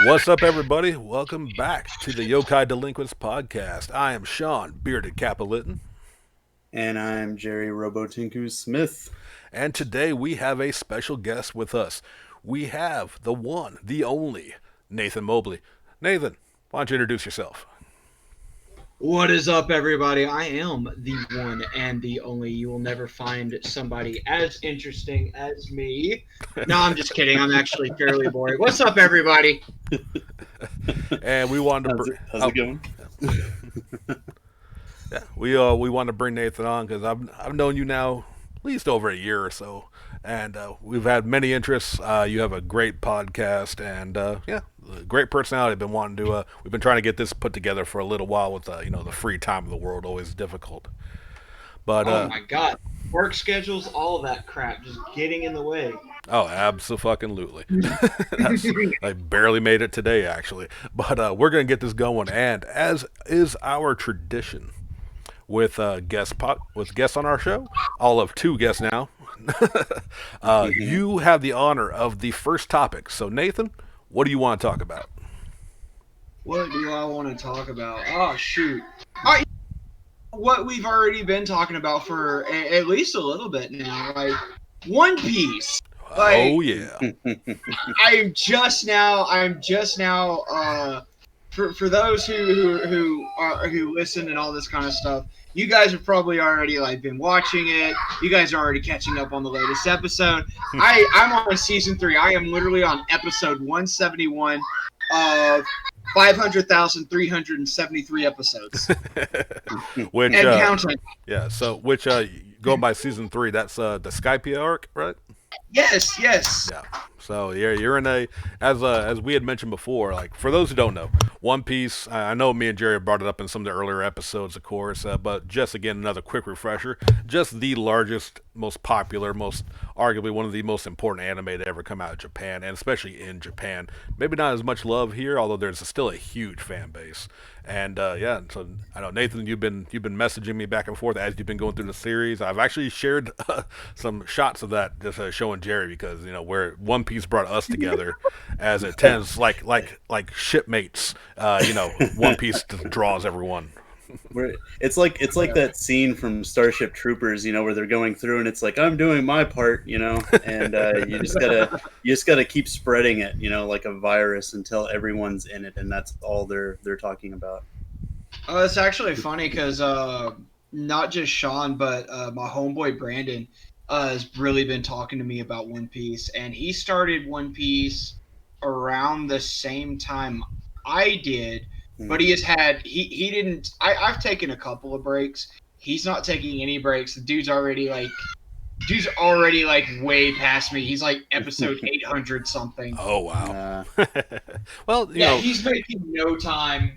What's up, everybody? Welcome back to the Yokai Delinquents podcast. I am Sean, bearded Capolitan, And I'm Jerry Robotinku Smith. and today we have a special guest with us. We have the one, the only, Nathan Mobley. Nathan, why don't you introduce yourself? What is up, everybody? I am the one and the only. You will never find somebody as interesting as me. No, I'm just kidding. I'm actually fairly boring. What's up, everybody? And we wanted to How's it going? yeah, we wanted to bring Nathan on because I've known you now at least over a year or so, and we've had many interests. You have a great podcast, and yeah, great personality. We've been trying to get this put together for a little while with the free time of the world always difficult. But Oh my god. Work schedules, all of that crap, just getting in the way. oh, absolutely. I barely made it today actually, but we're gonna get this going, and as is our tradition with guests on our show, all of two guests now. You have the honor of the first topic. So Nathan, what do you want to talk about? What do I want to talk about? Oh, shoot. I, what we've already been talking about for at least a little bit now, like One Piece. Like, Oh yeah. I'm just now for those who listen and all this kind of stuff, you guys have probably already like been watching it. You guys are already catching up on the latest episode. I'm on season 3. I am literally on episode 171 of 500,373 episodes Which and counting. yeah, so which going by season 3, that's the Skype arc, right? Yes. Yeah. So you're in a as we had mentioned before. Like for those who don't know, One Piece. I know me and Jerry brought it up in some of the earlier episodes, of course. But just again, another quick refresher. Just the largest, most popular, most arguably one of the most important anime to ever come out of Japan, and especially in Japan. Maybe not as much love here, although there's still a huge fan base. And yeah, so I know Nathan, you've been messaging me back and forth as you've been going through the series. I've actually shared some shots of that, just showing Jerry because where One Piece brought us together as it tends like shipmates. One Piece just draws everyone. It's like that scene from Starship Troopers, where they're going through and it's like I'm doing my part, and you just gotta keep spreading it, like a virus until everyone's in it, and that's all they're talking about. It's actually funny because not just Sean, but my homeboy Brandon has really been talking to me about One Piece, and he started One Piece around the same time I did, but he didn't. I've taken a couple of breaks. He's not taking any breaks. The dude's already like way past me. He's like episode 800 something. Oh wow. Uh, Well, Yeah, he's making no time.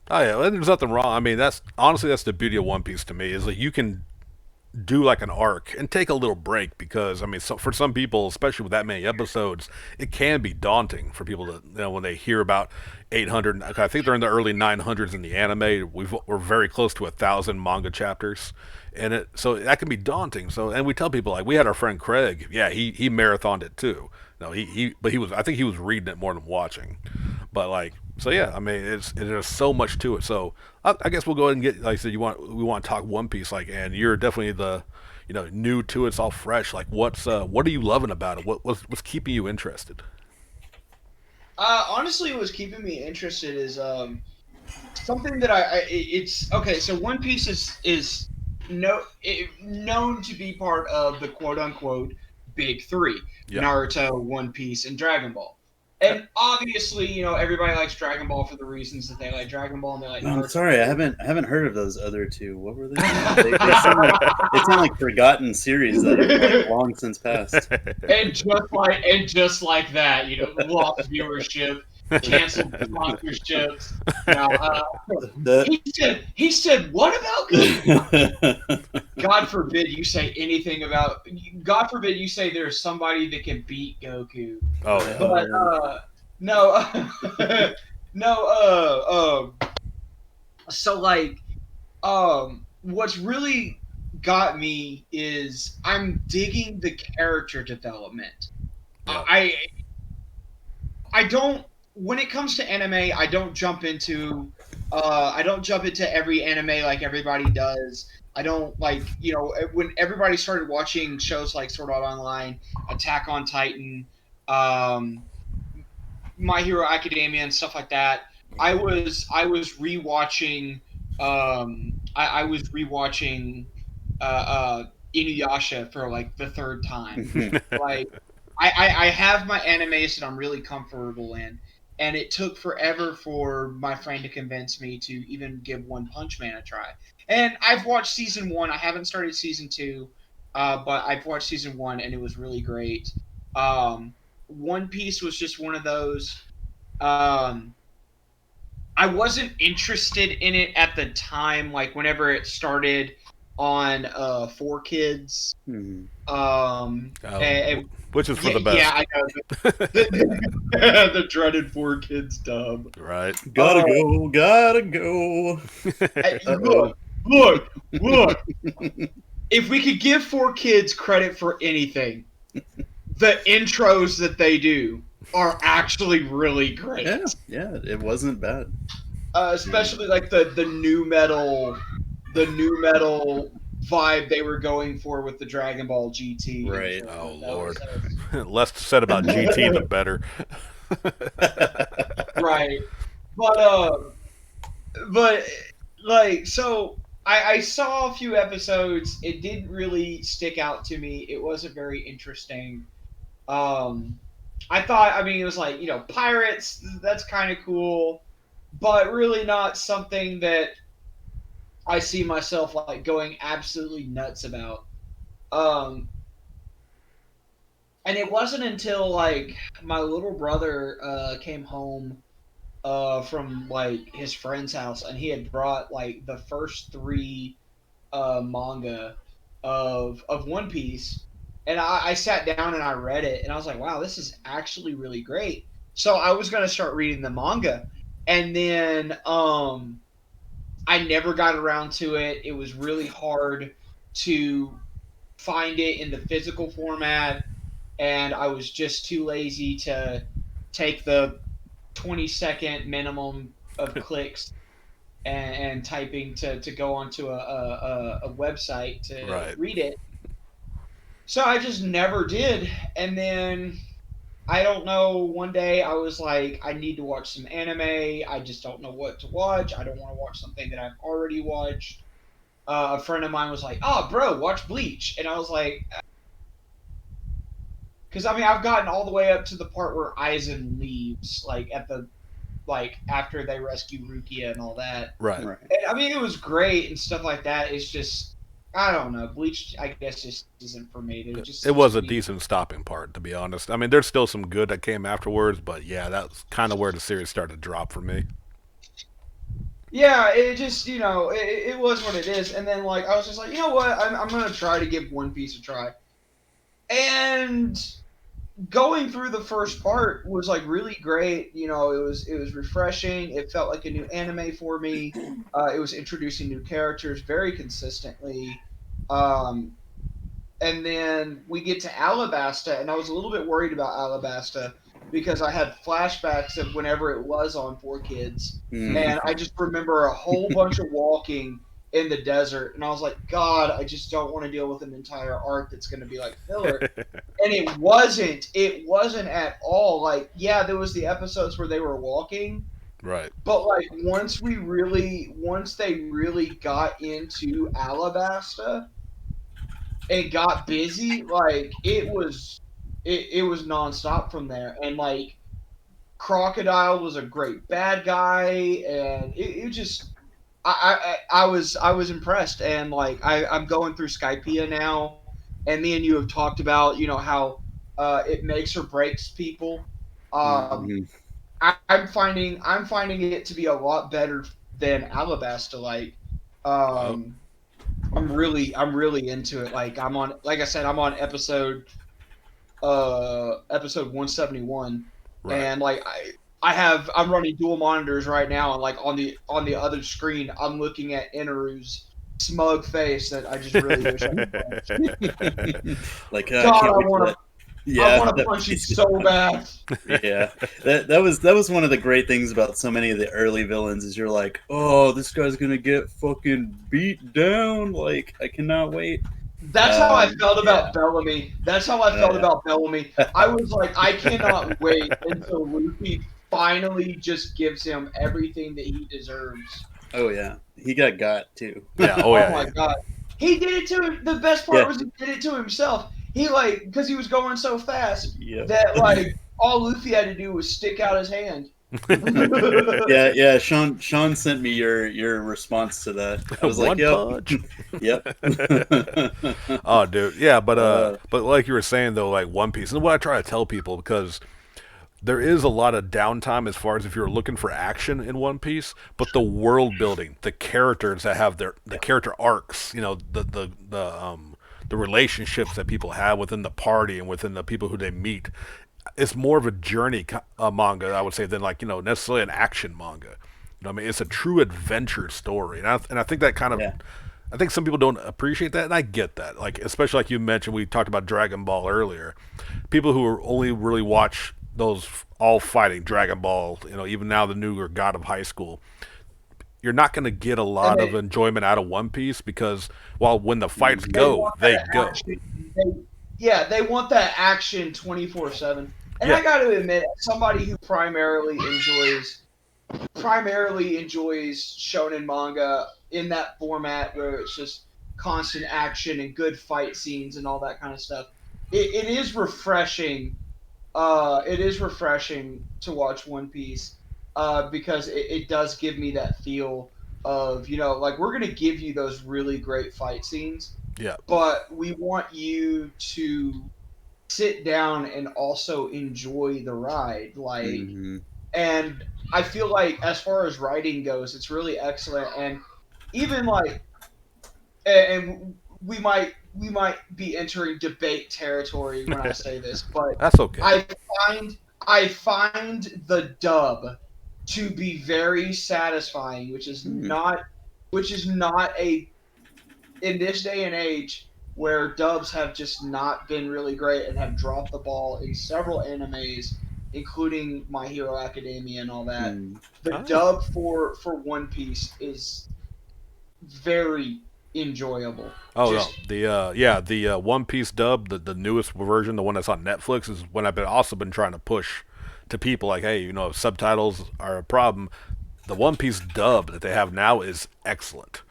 oh yeah, well, there's nothing wrong. I mean, that's the beauty of One Piece to me is that you can do like an arc and take a little break because I mean, for some people, especially with that many episodes, it can be daunting for people to when they hear about 800. I think they're in the early 900s in the anime. We're very close to 1,000 manga chapters, and it so that can be daunting. So and we tell people like we had our friend Craig. Yeah, he marathoned it too. No, but he was I think he was reading it more than watching. But like so yeah, I mean there's so much to it. So I guess we'll go ahead and get like I said we want to talk One Piece like and you're definitely the new to it. It's all fresh. Like what are you loving about it? What's keeping you interested? Honestly, what's keeping me interested is something that it's okay. So One Piece is known to be part of the quote unquote big three: Yeah. Naruto, One Piece, and Dragon Ball. Yeah. And obviously, everybody likes Dragon Ball for the reasons that they like Dragon Ball and they like I'm Naruto. sorry, I haven't heard of those other two. What were they? They sound like forgotten series that are like long since passed. And just like that, lost viewership, canceled sponsorships. Now, The, he said, what about God forbid you say anything about. God forbid you say there's somebody that can beat Goku. Oh But no, no. So like, what's really got me is I'm digging the character development. yeah. I don't when it comes to anime, I don't jump into every anime like everybody does. I don't when everybody started watching shows like Sword Art Online, Attack on Titan, um, My Hero Academia, and stuff like that. I was rewatching I was rewatching Inuyasha for like the third time. Like I have my animes that I'm really comfortable in, and it took forever for my friend to convince me to even give One Punch Man a try. And I've watched season 1. I haven't started season 2, but I've watched season 1, and it was really great. One Piece was just one of those. Um, I wasn't interested in it at the time, like whenever it started on 4Kids. And, which is for the best. Yeah, I know. The dreaded 4Kids dub. Right. Gotta go. Look. If we could give 4Kids credit for anything, the intros that they do are actually really great. Yeah, it wasn't bad. Especially like the new metal vibe they were going for with the Dragon Ball GT. Right. Oh Lord. Less said about GT, the better. Right. But like, so I saw a few episodes. It didn't really stick out to me. It wasn't very interesting. I thought, I mean, it was like, pirates, that's kind of cool, but really not something that I see myself like going absolutely nuts about. And it wasn't until like my little brother came home from like his friend's house, and he had brought like the first 3 manga of One Piece. And I sat down and I read it, and I was like, wow, this is actually really great. So I was going to start reading the manga. And then I never got around to it. It was really hard to find it in the physical format, and I was just too lazy to take the 20-second minimum of clicks and typing to go onto a website to read it. So I just never did. And then, I don't know, one day I was like, I need to watch some anime. I just don't know what to watch. I don't want to watch something that I've already watched. A friend of mine was like, oh, bro, watch Bleach. And I was like, because, I mean, I've gotten all the way up to the part where Aizen leaves, like, after they rescue Rukia and all that. Right. And, I mean, it was great and stuff like that. It's just, I don't know. Bleach, I guess, just isn't for me. It was a decent stopping part, to be honest. I mean, there's still some good that came afterwards, but yeah, that's kind of where the series started to drop for me. Yeah, it just, it was what it is. And then, like, I was just like, you know what? I'm going to try to give One Piece a try. And going through the first part was, like, really great. It was refreshing. It felt like a new anime for me. It was introducing new characters very consistently. And then we get to Alabasta, and I was a little bit worried about Alabasta because I had flashbacks of whenever it was on 4Kids. And I just remember a whole bunch of walking in the desert, and I was like, God, I just don't want to deal with an entire arc that's going to be like filler. And it wasn't at all. Like, yeah, there was the episodes where they were walking, right? But like once they really got into Alabasta and got busy, like it was nonstop from there. And like Crocodile was a great bad guy, and it just I was impressed. And like I'm going through Skypiea now, and me and you have talked about how it makes or breaks people. I'm finding it to be a lot better than Alabasta. Like I'm really into it. Like like I said, I'm on episode 171, right. And like I'm running dual monitors right now, and like on the other screen I'm looking at Inaru's smug face that I just really wish I could watch. Like God, I Yeah, want to punch you so bad. yeah. That was one of the great things about so many of the early villains is you're like, oh, this guy's gonna get fucking beat down. Like, I cannot wait. That's how I felt Yeah. about Bellamy. That's how I felt Yeah. about Bellamy. I was like, I cannot wait until Luffy finally just gives him everything that he deserves. Oh yeah. He got too. Yeah. Oh Oh yeah. my Yeah. god. He did it to him. The best part Yeah. was he did it to himself. He like because he was going so fast Yep. that like all Luffy had to do was stick out his hand. Yeah. Sean sent me your response to that. I was like, One yep. punch. Yep. Oh, dude. Yeah, Uh, but like you were saying though, like One Piece, and what I try to tell people because there is a lot of downtime as far as if you're looking for action in One Piece, but the world building, the characters that have the character arcs, you know, the relationships that people have within the party and within the people who they meet, it's more of a journey manga, I would say, than like necessarily an action manga. You know, what I mean, it's a true adventure story, and I think that kind of. yeah. I think some people don't appreciate that, and I get that. Like, especially like you mentioned, we talked about Dragon Ball earlier. People who are only really watch those all fighting Dragon Ball, even now the newer God of High School, you're not going to get a And lot of enjoyment out of One Piece because, while when the fights they go, want they that go. action. They want that action 24/7. And Yeah, I got to admit, somebody who primarily enjoys shonen manga in that format where it's just constant action and good fight scenes and all that kind of stuff. It is refreshing. It is refreshing to watch One Piece because it does give me that feel of like we're gonna give you those really great fight scenes, yeah. but we want you to sit down and also enjoy the ride. Like, Hmm. and I feel like as far as writing goes, it's really excellent. And even like, and we might be entering debate territory when I say this, but That's okay. I I find the dub to be very satisfying, Hmm. which is not a in this day and age where dubs have just not been really great and have dropped the ball in several animes, including My Hero Academia and all that. Hmm. The Oh, dub for One Piece is very enjoyable. oh no, Just the One Piece dub, the newest version, the one that's on Netflix, is when I've also been trying to push to people like, hey, if subtitles are a problem, the One Piece dub that they have now is excellent.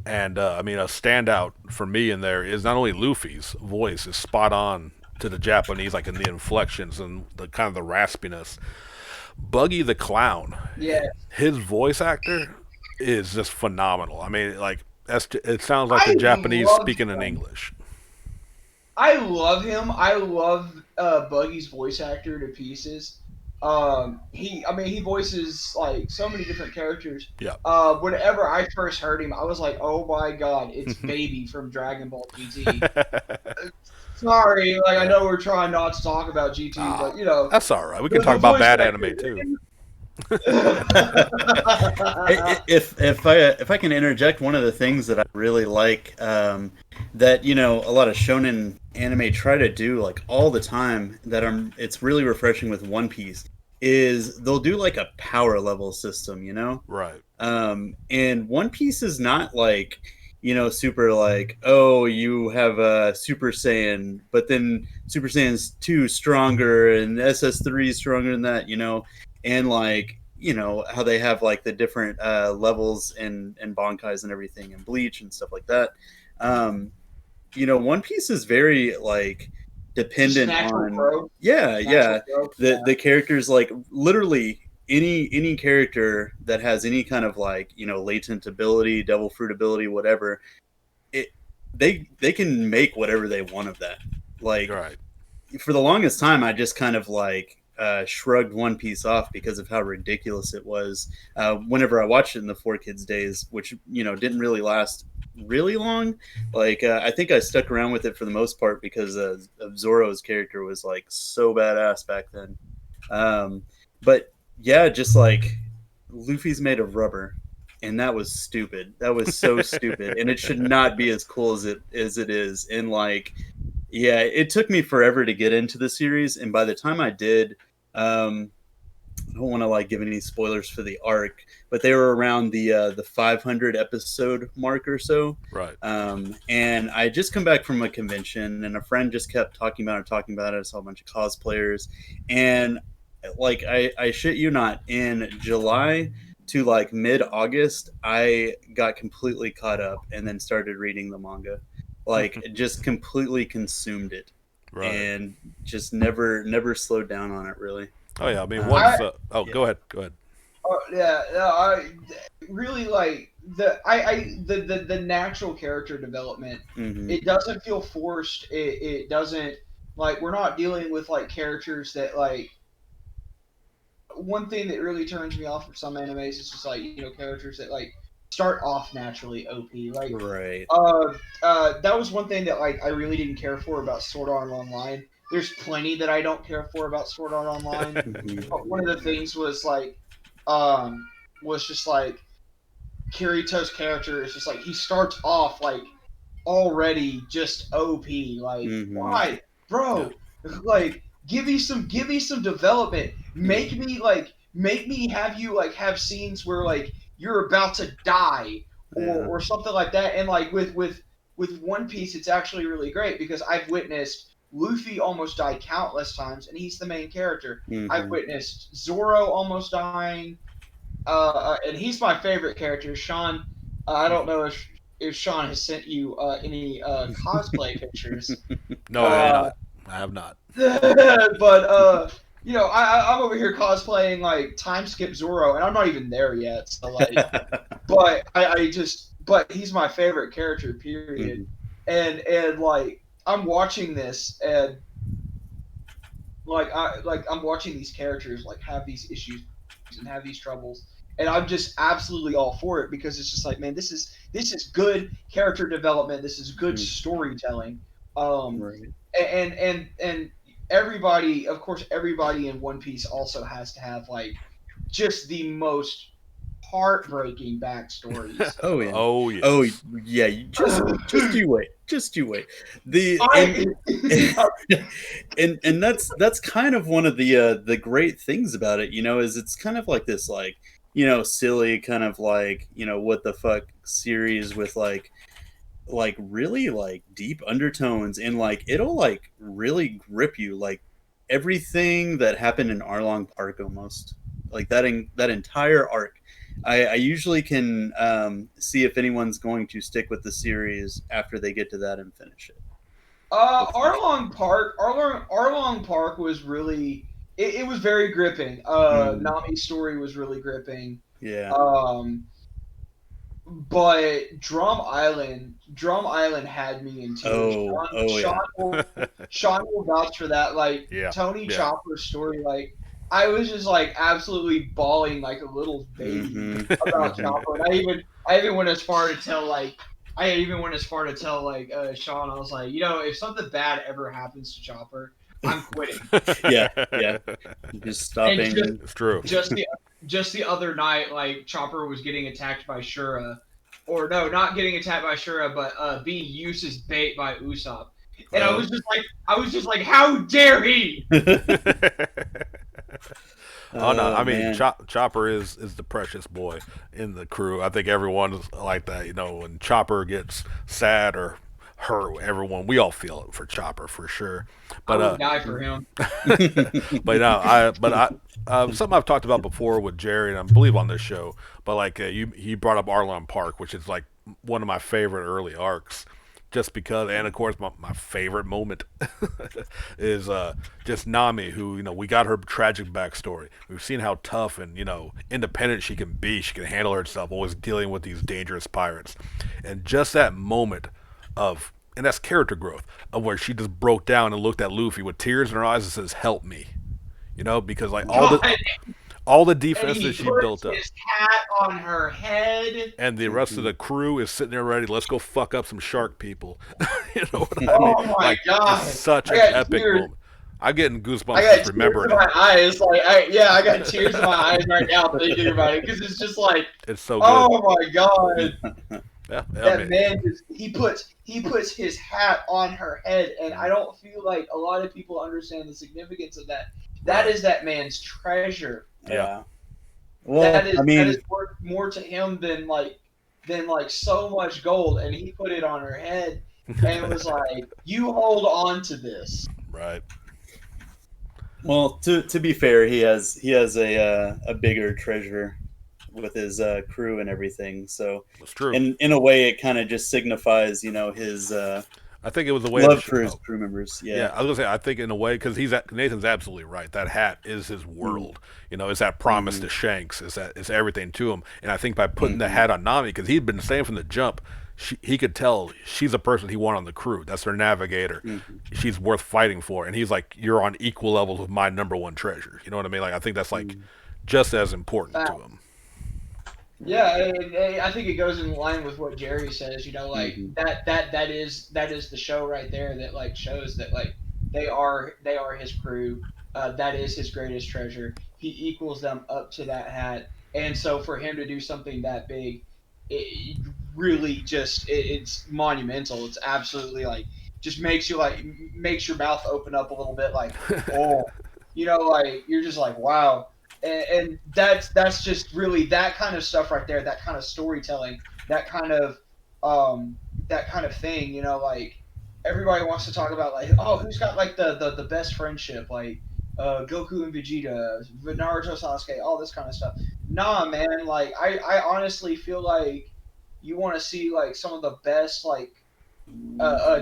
And I mean, a standout for me in there is not only Luffy's voice is spot on to the Japanese, like in the inflections and the kind of the raspiness. Buggy the Clown, yeah. his voice actor is just phenomenal. I mean, like it sounds like the I Japanese love speaking in him. English. I love him. I love Buggy's voice actor to pieces. He voices like so many different characters. Yeah. Whenever I first heard him, I was like, "Oh my god, it's Baby from Dragon Ball GT." Sorry, like I Yeah. know we're trying not to talk about GT, Ah, but that's all right. We can the talk about voice bad actor. anime too. If I can interject, one of the things that I really like that a lot of shonen anime try to do like all the time that it's really refreshing with One Piece is they'll do like a power level system, Right. and One Piece is not like super like, oh, you have a Super Saiyan, but then Super Saiyan's 2 stronger and SS3 is stronger than that, and like how they have like the different levels and bankais and everything and Bleach and stuff like that. um One Piece is very like Just dependent natural on, growth. yeah, Natural yeah, growth. the characters, like literally any character that has any kind of like latent ability, devil fruit ability, whatever, it they can make whatever they want of that. Like, Right. for the longest time, I just kind of like shrugged One Piece off because of how ridiculous it was. Whenever I watched it in the Four Kids days, which didn't really last really long. Like, I think I stuck around with it for the most part because of Zoro's character was like so badass back then. But yeah, just like Luffy's made of rubber, and that was stupid. That was so stupid, and it should not be as cool as it is. And like, Yeah, it took me forever to get into the series, and by the time I did, I don't want to like give any spoilers for the arc, but they were around the 500 episode mark or so. Right. And I had just come back from a convention, and a friend just kept talking about it, talking about it. I saw a bunch of cosplayers, and like I shit you not, in July to like mid August, I got completely caught up, and then started reading the manga, like just completely consumed it, Right. and just never slowed down on it really. Oh yeah. I mean, Um, once. yeah. Go ahead. Go ahead. Yeah, no, I really like the natural character development. Mhm. It doesn't feel forced. It doesn't like we're not dealing with like characters that like one thing that really turns me off of some animes is just like characters that like start off naturally OP. Like Right. that was one thing that like I really didn't care for about Sword Art Online. There's plenty that I don't care for about Sword Art Online. Mhm. But one of the things was just like Kirito's character is just like he starts off like already just OP. Like Mhm. why, Yeah. bro? Like give me some development. Make me have you like have scenes where like you're about to die Yeah. or something like that. And like with One Piece, it's actually really great because I've witnessed Luffy almost die countless times, and he's the main character. I've Mhm. witnessed Zoro almost dying, and he's my favorite character. Sean, I don't know if Sean has sent you any cosplay pictures, No, I have uh, not. I have not. but I'm over here cosplaying like time skip Zoro, and I'm not even there yet. So like, but but he's my favorite character. Period. Mhm. And like I'm watching this and I'm watching these characters like have these issues and have these troubles, and I'm just absolutely all for it because it's just like, man, this is good character development. This is good Mhm. storytelling. Um, Right. and everybody, of course, everybody in One Piece also has to have like just the most heartbreaking backstories. Oh yeah. Oh Oh yes. yeah. Just you wait. Just you wait. The I and that's kind of one of the great things about it. Is it's kind of like this like silly kind of like what the fuck series with like really like deep undertones, and like it'll like really grip you, like everything that happened in Arlong Park almost, like that entire arc. I usually can see if anyone's going to stick with the series after they get to that and finish it. Arlong Park was really it was very gripping. Mhm. Nami's story was really gripping. Yeah. Um, but Drum Island had me in tears. Oh yeah. Sean will vouch for that. Like Yeah. Tony Yeah. Chopper's story, like I was just like absolutely bawling like a little baby Hmm. about Hmm. Chopper. And I even went as far to tell like Sean, I was like, if something bad ever happens to Chopper, I'm quitting. Yeah, yeah. Just And just stopping. It's true. just the just the other night, like Chopper was getting attacked by Shura, or no, not getting attacked by Shura, but being used as bait by Usopp. And Oh. I was just like, how dare he? Oh no, Oh I mean man. Chopper is the precious boy in the crew. I think everyone's like that. When Chopper gets sad or hurt, everyone we all feel it for Chopper for sure. I But would die for him. something I've talked about before with Jerry and I believe on this show. But like he brought up Arlon Park, which is like one of my favorite early arcs. Just because, and of course, my favorite moment is just Nami, who we got her tragic backstory. We've seen how tough and independent she can be. She can handle herself, always dealing with these dangerous pirates, and just that moment of, and that's character growth, of where she just broke down and looked at Luffy with tears in her eyes and says, "Help me," because like God, all the and he defenses she puts built up. his hat on her head. And the rest of Mhm. the crew is sitting there ready. Let's go fuck up some shark people. You know what I mean? Oh my Like God, it's such I an got epic tears. moment. I'm getting I goosebumps got just tears remembering in it. my eyes. I got tears in my eyes right now thinking about it because it's just like, It's so good. oh my God. Yeah, I That mean, man he puts his hat on her head, and I don't feel like a lot of people understand the significance of that. That right. is that man's treasure. Yeah. Yeah. That Well, is I that is mean, worth more to him than like so much gold, and he put it on her head and was like, "You hold on to this." Right. well, to be fair, he has a bigger treasure with his crew and everything. So, That's true. in a way, it kind of just signifies, his I think it was a way to love show. for his Oh, crew members. yeah, Yeah. I was gonna say I think in a way because Nathan's absolutely right. That hat is his Mm-hmm. world. It's that promise to Shanks. It's everything to him. And I think by putting the Mm-hmm. hat on Nami, because he'd been saying from the jump, he could tell she's a person he wanted on the crew. That's their navigator. Mm-hmm. She's worth fighting for. And he's like, you're on equal levels with my number one treasure. You know what I mean? Like I think that's like just as important to him. Yeah, I think it goes in line with what Jerry says. Like Mm-hmm. that is the show right there that like shows that like they are his crew. That is his greatest treasure. He equals them up to that hat, and so for him to do something that big, it really just it's monumental. It's absolutely like just makes your mouth open up a little bit, like oh, like you're just like wow, and that's just really that kind of stuff right there, that kind of storytelling, that kind of thing, like everybody wants to talk about like, oh, who's got like the best friendship, like Goku and Vegeta, Naruto, Sasuke, all this kind of stuff. Nah, man, like I honestly feel like you want to see like some of the best like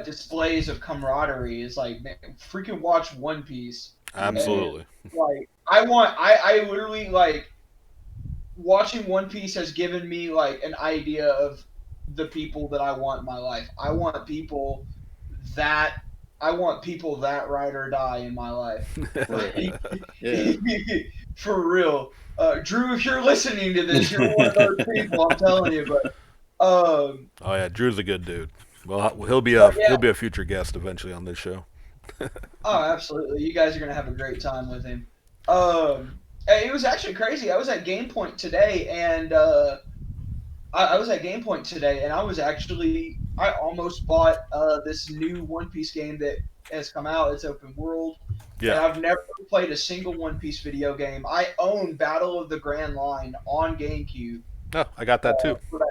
displays of camaraderie is like, man, freaking watch One Piece. And Absolutely. like I literally like watching One Piece has given me like an idea of the people that I want in my life. That I want people that ride or die in my life. Right. Like, Yeah. for real. Drew, if you're listening to this, you're one of those people, I'm telling you, Oh yeah, Drew's a good dude. Well, he'll be a but yeah, future guest eventually on this show. oh, absolutely. You guys are gonna have a great time with him. It was actually crazy. I was at Game Point today, and I was at Game Point today, and I almost bought this new One Piece game that has come out. It's open world, and Yeah. I've never played a single One Piece video game. I own Battle of the Grand Line on GameCube. No, I got that too. But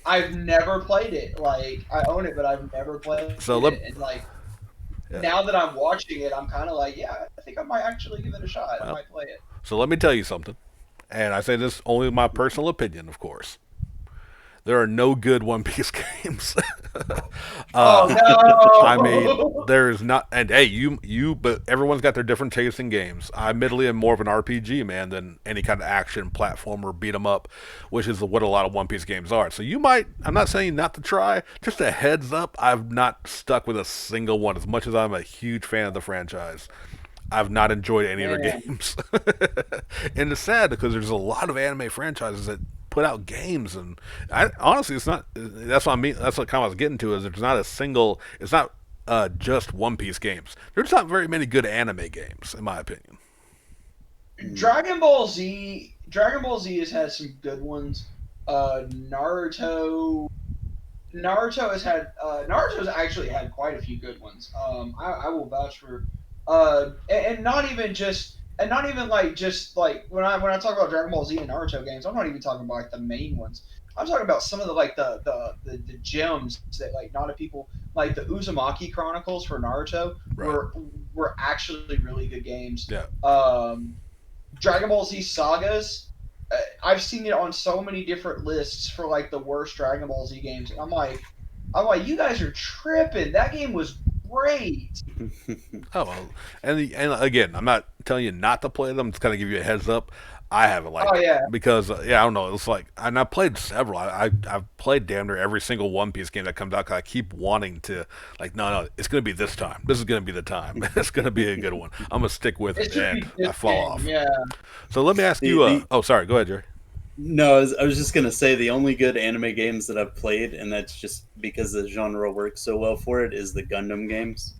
I've never played it. Like I own it, but I've never played So let it. And like yeah. now that I'm watching it, I'm kind of like, yeah, I think I might actually give it a shot. I Well, might play it. so let me tell you something, and I say this only my personal opinion, of course. There are no good One Piece games. Oh uh, I mean, no! there's not. And hey, but everyone's got their different tastes in games. I admittedly am more of an RPG man than any kind of action platformer beat 'em up, which is what a lot of One Piece games are. So you might. I'm not saying not to try. Just a heads up. I've not stuck with a single one. As much as I'm a huge fan of the franchise, I've not enjoyed any of their Man. games. And it's sad because there's a lot of anime franchises that put out games, and honestly, it's not. That's what I mean. That's what kind of I was getting to. Is there's not a single. It's not just One Piece games. There's not very many good anime games, in my opinion. Dragon Ball Z has had some good ones. Naruto's actually had quite a few good ones. I will vouch for, and not even like just like when I talk about Dragon Ball Z and Naruto games, I'm not even talking about like the main ones. I'm talking about some of the like the gems that like not a people like the Uzumaki Chronicles for Naruto Right. were actually really good games. Yeah. Dragon Ball Z sagas. I've seen it on so many different lists for like the worst Dragon Ball Z games. And I'm like, you guys are tripping. That game was great. Oh, well, and again, I'm not telling you not to play them. Just kind of give you a heads up. I haven't Oh liked it yeah, because yeah, I don't know. It's like, and I played several. I've played damn near every single One Piece game that comes out. 'Cause I keep wanting to like, no, it's gonna be this time. This is gonna be the time. It's gonna be a good one. I'm gonna stick with it it, should and be I this fall game. off. Yeah. So let me ask the you. the Oh, sorry. Go ahead, Jerry. No, I was just gonna say the only good anime games that I've played, and that's just because the genre works so well for it, is the Gundam games.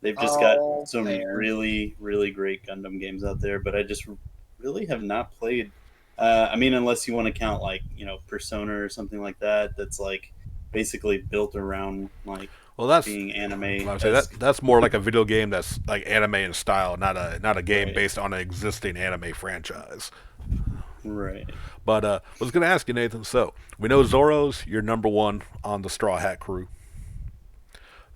They've just got Oh some man. really, really great Gundam games out there, but I just really have not played. I mean, unless you want to count like Persona or something like that. That's like basically built around like Well, that's being anime I would say esque. that's more like a video game that's like anime in style, not a game Right. based on an existing anime franchise. Right. But I was going to ask you, Nathan. So we know Zoro's your number one on the Straw Hat crew,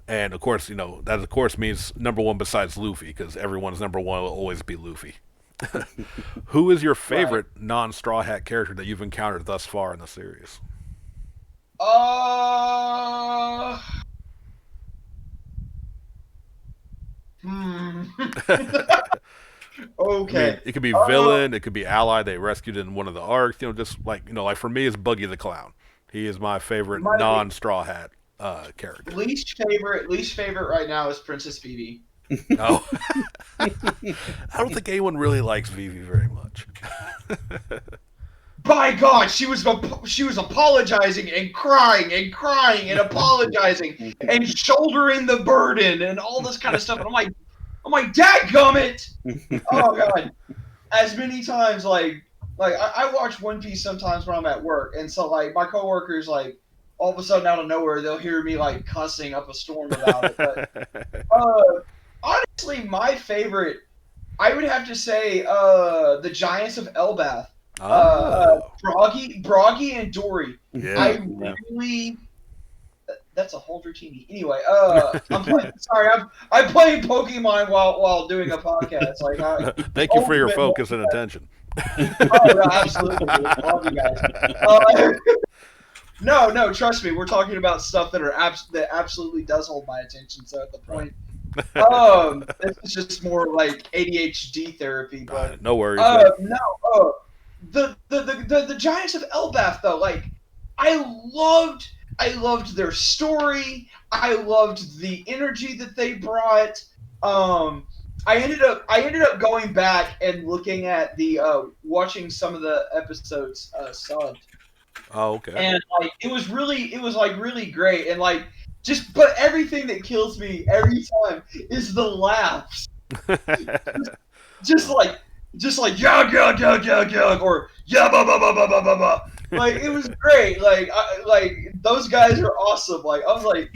and of course, that of course means number one besides Luffy, because everyone's number one will always be Luffy. Who is your Right. favorite non-Straw Hat character that you've encountered thus far in the series? Uh, hmm. I mean, Okay. it could be Uh, villain, it could be ally they rescued in one of the arcs. Just like for me, it's Buggy the Clown. He is my favorite my non-Straw Hat character. least favorite right now is Princess Phoebe. Oh, I don't think anyone really likes Vivi very much. By God, she was apologizing and crying and apologizing and shouldering the burden and all this kind of stuff. And I'm like, dadgummit! Oh God, as many times like I watch One Piece sometimes when I'm at work, and so like my coworkers like all of a sudden out of nowhere they'll hear me like cussing up a storm about it. But uh, honestly, my favorite I would have to say the Giants of Elbath, Oh, Broggy and Dory. yeah. I Yeah. really that's a whole Dratini. Anyway, I'm playing. Sorry, I'm playing Pokemon while doing a podcast. Like, Thank you for your ultimate. focus and attention. Oh, no, absolutely, dude. Love you guys. Uh, no, trust me. We're talking about stuff that absolutely does hold my attention. So at the Right. point, this is just more like ADHD therapy. But No worries, man. no, the Giants of Elbath though, like I loved I loved their story. I loved the energy that they brought. Um, I ended up going back and looking at the watching some of the episodes subbed, Oh, okay. and like it was like really great, and like just but everything that kills me every time is the laughs. just like just like yeah or yeah ba. Like it was great. Like those guys are awesome. Like I was like,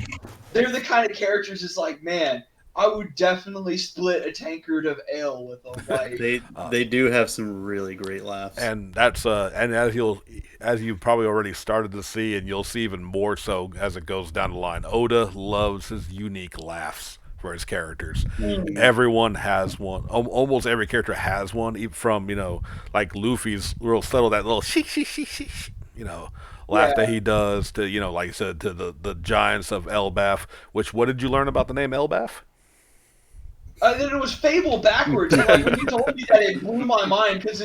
they're the kind of characters. It's like, man, I would definitely split a tankard of ale with them. Like, They Uh, they do have some really great laughs. and that's and as you've probably already started to see, and you'll see even more so as it goes down the line. Oda loves his unique laughs for his characters. Mhm. Everyone has one. Almost every character has one, even from like Luffy's real subtle, that little she, laugh that yeah. he does to like you said, to the giants of Elbaf. Which, what did you learn about the name Elbaf? Then it was Fable backwards, and like when you told me that, it blew my mind because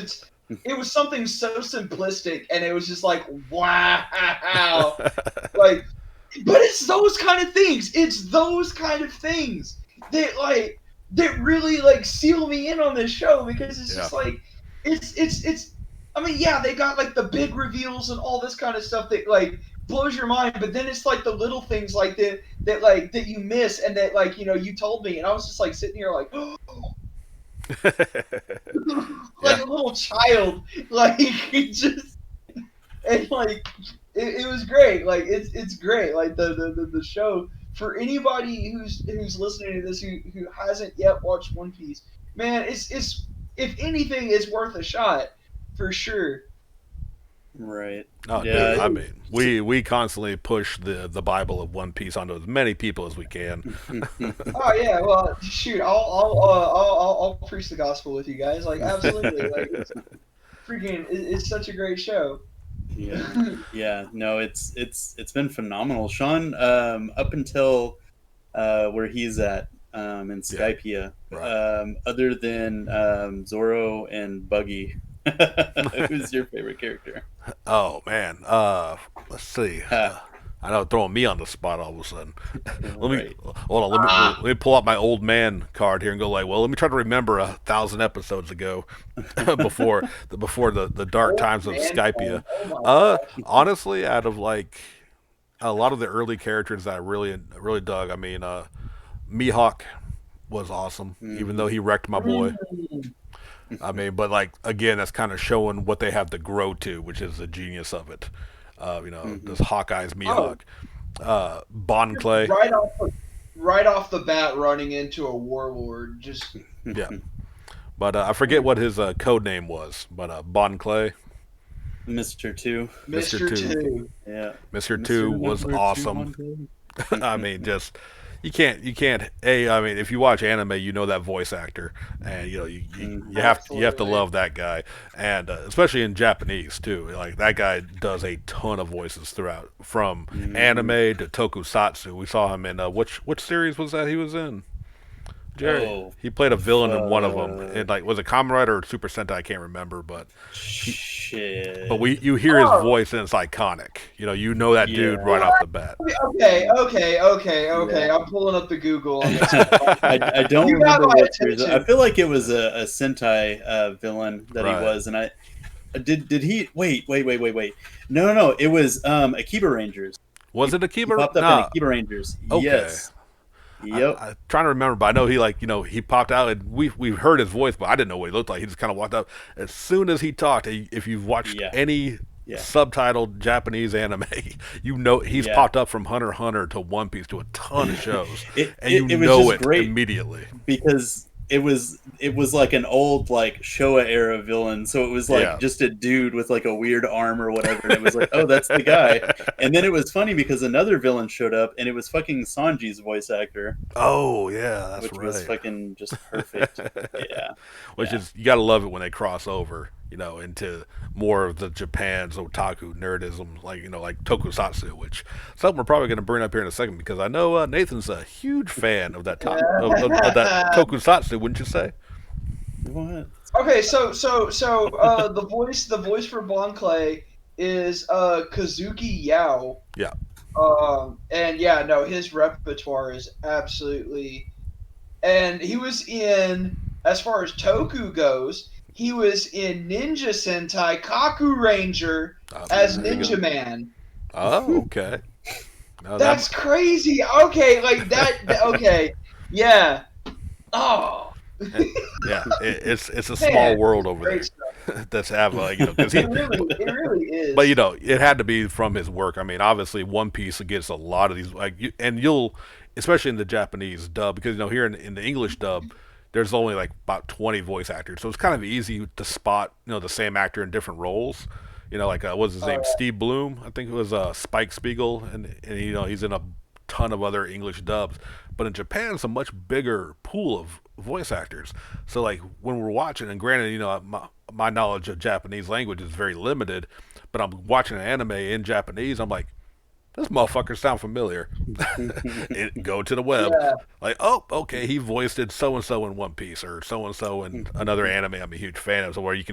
it was something so simplistic, and it was just like, wow, like. But it's those kind of things. It's those kind of things that really like seal me in on this show because it's Yeah. just like it's. I mean, yeah, they got like the big reveals and all this kind of stuff that like blows your mind, but then it's like the little things like that you miss and that like you told me, and I was just like sitting here like like Yeah. a little child, like it just and like it was great. Like it's great. Like the show for anybody who's listening to this who hasn't yet watched One Piece, man, it's if anything, it's worth a shot for sure. Right. Oh, dude! Yeah. I mean, we constantly push the Bible of One Piece onto as many people as we can. Oh yeah, well shoot, I'll preach the gospel with you guys. Like absolutely, like it's it's such a great show. Yeah. Yeah. No, it's been phenomenal. Sean, up until where he's at in Yeah. Skypia, Right. other than Zoro and Buggy, who's your favorite character? Oh man. Let's see. I know, throwing me on the spot all of a sudden. Let me Right. hold on. Let me pull out my old man card here and go like, well, let me try to remember 1,000 episodes ago, before the dark Old times of man Skypia. phone. Oh my gosh. Honestly, out of like a lot of the early characters that I really dug, I mean, Mihawk was awesome, even though Mhm. he wrecked my boy. Mm. I mean, but like again, that's kind of showing what they have to grow to, which is the genius of it. Mhm. This Hawkeye's Oh, Mihawk. Bon Clay. Right off the bat, running into a warlord. Just Yeah, but I forget what his code name was. But Bon Clay, Mr. Two. Mister Mr. Two, Two. Yeah. Mister Two Mr. was Number Two awesome. Monday. I mean, just you can't. I mean, if you watch anime, you know that voice actor, and you have to Absolutely. love that guy, and especially in Japanese too. Like that guy does a ton of voices throughout, from anime Mhm. to tokusatsu. We saw him in which series was that he was in? Jerry. Oh, He played a villain in one of them. fuck. And like was it Kamen Rider or Super Sentai? I can't remember, he, but Shit. you hear his Oh, voice and it's iconic. You know that dude right Yeah. off the bat. Okay. Yeah. I'm pulling up the Google on this. I don't You got remember my what series. I attention. feel like it was a Sentai villain that he Right. was, and I did he wait. No. It was Akiba Rangers. Was it He Akiba? popped up in Nah. Akiba Rangers. Okay. Yes. Yep. I'm trying to remember, but I know he he popped out and we've heard his voice, but I didn't know what he looked like. He just kind of walked up. As soon as he talked, if you've watched Yeah. any Yeah. subtitled Japanese anime, you know he's Yeah. popped up from Hunter x Hunter to One Piece to a ton of shows, and It was know just it great immediately. because it was like an old like Showa era villain, so it was like Yeah. just a dude with like a weird arm or whatever, and it was like, oh, that's the guy. And then it was funny because another villain showed up, and it was fucking Sanji's voice actor, Oh yeah, that's which was right. fucking just perfect. Yeah, Which yeah. is you gotta love it when they cross over, into more of the Japan's otaku nerdism, like tokusatsu, which something we're probably gonna bring up here in a second because I know Nathan's a huge fan of that of that tokusatsu, wouldn't you say? What? Okay, the voice for Bon Clay is Kazuki Yao. Yeah. And yeah, no, his repertoire is absolutely. And he was in, as far as Toku goes, he was in Ninja Sentai Kaku Ranger as There you go. Ninja Man. Oh, okay. No, That's crazy. Okay, like that. Okay, yeah. Oh, it's a small man, world over great there stuff. that's have because It really but is. it had to be from his work. I mean, obviously, One Piece gets a lot of these, and you'll, especially in the Japanese dub, because here in the English dub, there's only like about 20 voice actors, so it's kind of easy to spot, the same actor in different roles. Like what's his name, Uh, Steve Bloom, I think it was Spike Spiegel, and he's in a ton of other English dubs. But in Japan, it's a much bigger pool of voice actors. So like when we're watching, and granted, my knowledge of Japanese language is very limited, but I'm watching an anime in Japanese. I'm like, this motherfucker sound familiar. Go to the web, yeah. like, oh, okay, he voiced it so and so in One Piece or so and so in another anime I'm a huge fan of. So where you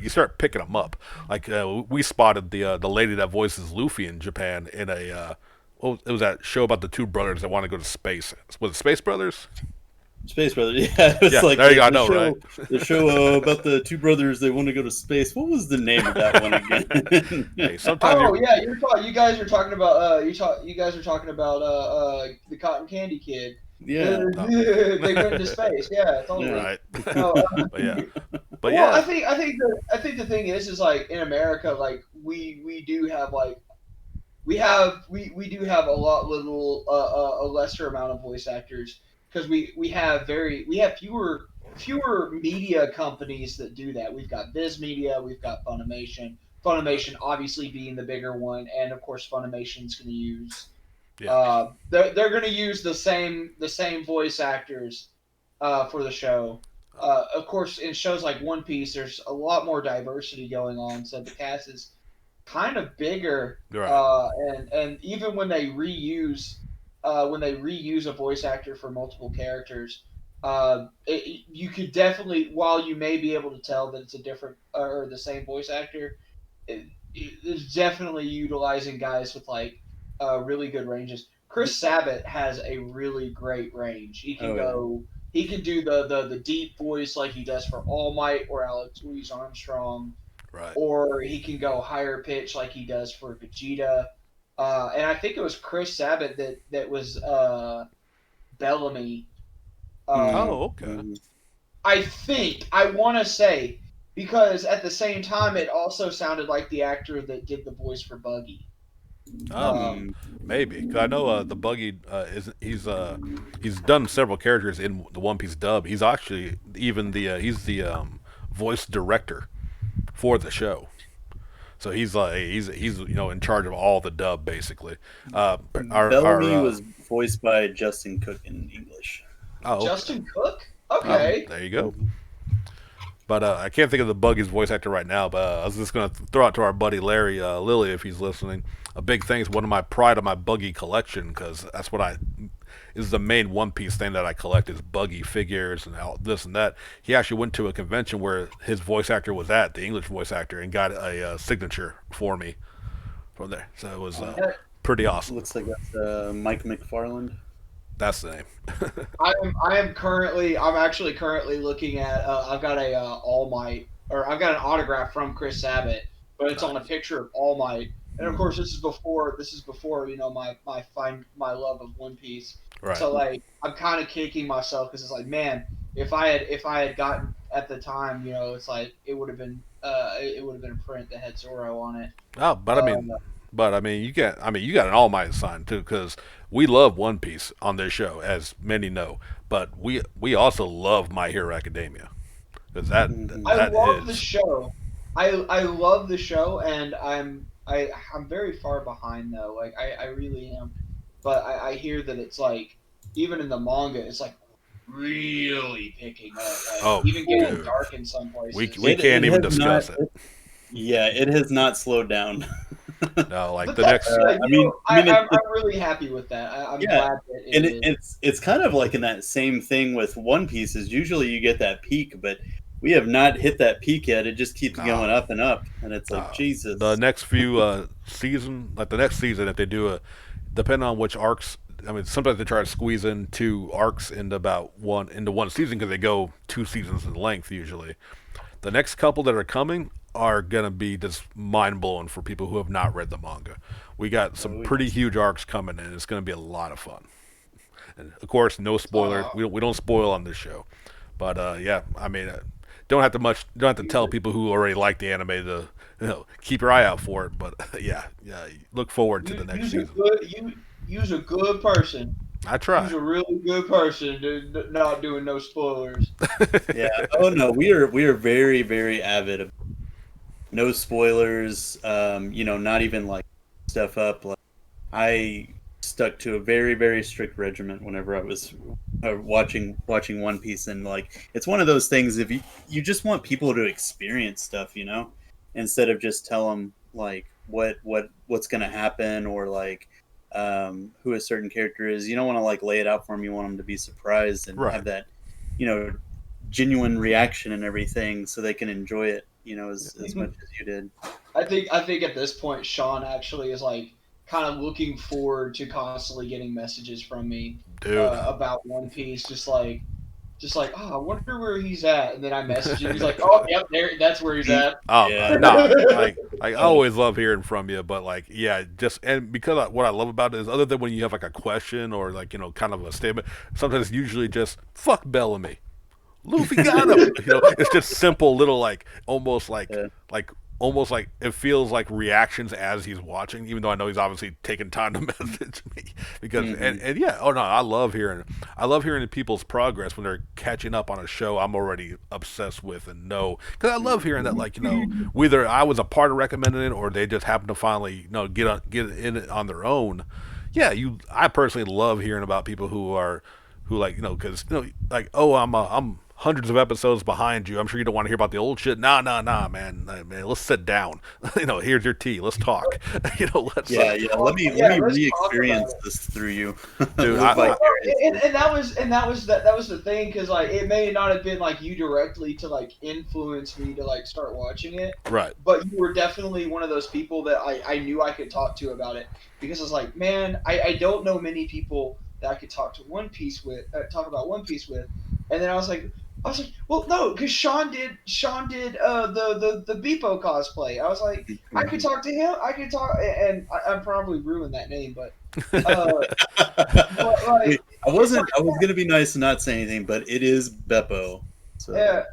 start picking them up. Like we spotted the lady that voices Luffy in Japan in it was that show about the two brothers that want to go to space. Was it Space Brothers? Space Brothers. Yeah, it was Yeah, like there you go. I the know, show. right? The show about the two brothers they want to go to space. What was the name of that one again? Hey, sometimes Oh you're yeah, you guys are talking about you guys are talking about the Cotton Candy Kid. Yeah. no, They went into space. Yeah, totally. right. No, But yeah, but well, I yeah, think the thing is like in America, like we do have like we do have a lesser amount of voice actors because we have fewer media companies that do that. We've got Viz Media, we've got Funimation. right, Funimation obviously being the bigger one, and of course Funimation's going to use yeah. they're going to use the same voice actors for the show. Of course, in shows like One Piece, there's a lot more diversity going on, so the cast is kind of bigger. You're right. And even when they reuse a voice actor for multiple characters, you could definitely, while you may be able to tell that it's a different or the same voice actor, it's definitely utilizing guys with like really good ranges. Chris Sabat has a really great range. He can Oh yeah. go. He can do the deep voice like he does for All Might or Alex Louise Armstrong, Right. or he can go higher pitch like he does for Vegeta. And I think it was Chris Sabat that was Bellamy. Mm, Oh, okay. mm. I want to say because at the same time it also sounded like the actor that did the voice for Buggy. Um, Maybe 'cause I know the Buggy is he's done several characters in the One Piece dub. He's actually even the voice director for the show. So he's in charge of all the dub basically. Our Bellamy was voiced by Justin Cook in English. oh okay. Justin Cook. Okay. There you go. But I can't think of the Buggy's voice actor right now. But I was just gonna throw out to our buddy Larry Lilly if he's listening. A big thanks, one of my pride of my Buggy collection because that's what I is the main One Piece thing that I collect is Buggy figures and all this and that. He actually went to a convention where his voice actor was at, the English voice actor, and got a signature for me from there. So it was pretty awesome. Looks like that's Mike McFarland. That's the name. I'm actually currently looking at. I've got a All Might, or I've got an autograph from Chris Sabat, but it's on a picture of All Might. And of course, this is before my love of One Piece. Right. So like, I'm kind of kicking myself because it's like, man, if I had gotten at the time, it's like it would have been a print that had Zoro on it. Oh, but I mean, you got an All Might sign too, because we love One Piece on this show, as many know. But we also love My Hero Academia, because I love the show. I love the show, and I'm very far behind though. Like I really am. But I hear that it's like even in the manga, it's like really picking up. Even getting dark in some places. We can't even discuss it. Yeah, it has not slowed down. No, like but the next. I'm really happy with that. I'm glad that it's kind of like in that same thing with One Piece. Is usually you get that peak, but we have not hit that peak yet. It just keeps going up and up, and it's like Jesus. The next few season, like the next season, if they do depending on which arcs. I mean, sometimes they try to squeeze in 2 arcs into one season because they go 2 seasons in length usually. The next couple that are coming are gonna be just mind blowing for people who have not read the manga. We got some pretty huge arcs coming, and it's gonna be a lot of fun. And of course, no spoiler. We don't spoil on this show, but yeah, I mean, don't have to tell people who already like the anime to keep your eye out for it. But yeah, look forward to the next season. You's a good person. I try. He's a really good person, not doing no spoilers. Yeah. Oh no, we are very, very avid of no spoilers. Not even like stuff up. Like I stuck to a very, very strict regiment whenever I was watching One Piece, and like it's one of those things. If you just want people to experience stuff, instead of just tell them like what's gonna happen or like. Who a certain character is. You don't want to like lay it out for them. You want them to be surprised and have that, genuine reaction and everything, so they can enjoy it, as much as you did. I think at this point, Sean actually is like kind of looking forward to constantly getting messages from me about One Piece, just like, oh, I wonder where he's at, and then I message him. He's like, oh, yep, that's where he's at. Oh, yeah. No, I always love hearing from you, but like, yeah, and because what I love about it is, other than when you have like a question or like kind of a statement, sometimes usually just fuck Bellamy, Luffy got him. It's just simple little like almost like it feels like reactions as he's watching, even though I know he's obviously taking time to message me because and yeah, oh no, I love hearing people's progress when they're catching up on a show I'm already obsessed with and know, because I love hearing that, like, whether I was a part of recommending it or they just happen to finally get in it on their own. Yeah, I personally love hearing about people who because like, oh, I'm hundreds of episodes behind you. I'm sure you don't want to hear about the old shit. Nah, man. Let's sit down. Here's your tea. Let's talk. Let's. Let me re-experience this through you, dude. And that was the thing, because like it may not have been like you directly to like influence me to like start watching it, right? But you were definitely one of those people that I knew I could talk to about it, because I was like, man, I don't know many people that I could talk about One Piece with, and then I was like, well, no, because Sean did the Beepo cosplay. I was like, I could talk to him. I could talk, and I probably ruined that name, but. But like, I was gonna be nice and not say anything, but it is Beppo. So. Yeah.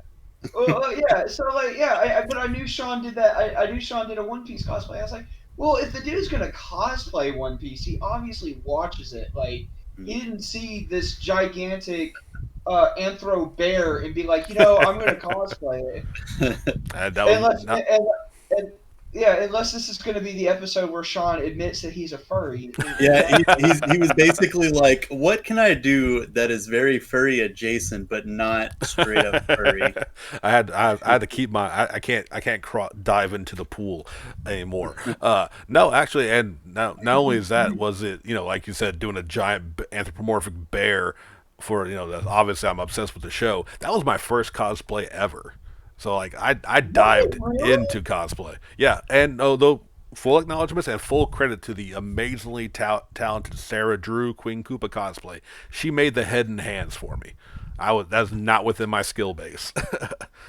Well, yeah. So like, yeah. But I knew Sean did that. I knew Sean did a One Piece cosplay. I was like, Well, if the dude's gonna cosplay One Piece, he obviously watches it. Like he didn't see this gigantic anthro bear and be like, I'm gonna cosplay it. And that was Unless not. and yeah, unless this is gonna be the episode where Sean admits that he's a furry. Yeah, he was basically like, what can I do that is very furry adjacent, but not straight up furry? I had to keep I can't dive into the pool anymore. No, actually, and not only is that, was it, like you said, doing a giant anthropomorphic bear for, obviously I'm obsessed with the show. That was my first cosplay ever. So like I dived Really? into cosplay. Yeah, and although full acknowledgments and full credit to the amazingly talented Sarah Drew Queen Koopa cosplay. She made the head and hands for me. That's not within my skill base.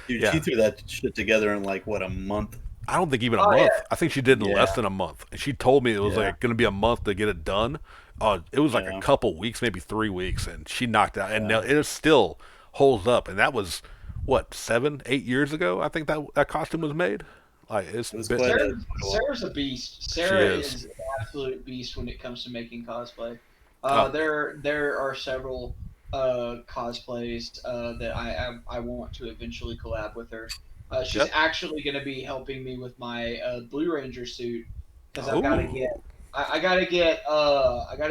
Dude, she Yeah, threw that shit together in like what, a month? I don't think even a Oh yeah. month. I think she did in less Yeah, than a month. And she told me it was yeah, like going to be a month to get it done. It was like a yeah, couple weeks, maybe 3 weeks, and she knocked out. And yeah. it still holds up. And that was what, 7, 8 years ago. I think that costume was made. Like it's It was been. quite Sarah, a while. Sarah's a beast. She Sarah is. is an absolute beast when it comes to making cosplay. Oh, There are several cosplays that I want to eventually collab with her. She's yep. actually going to be helping me with my Blue Ranger suit because I've got to Oh, get I got to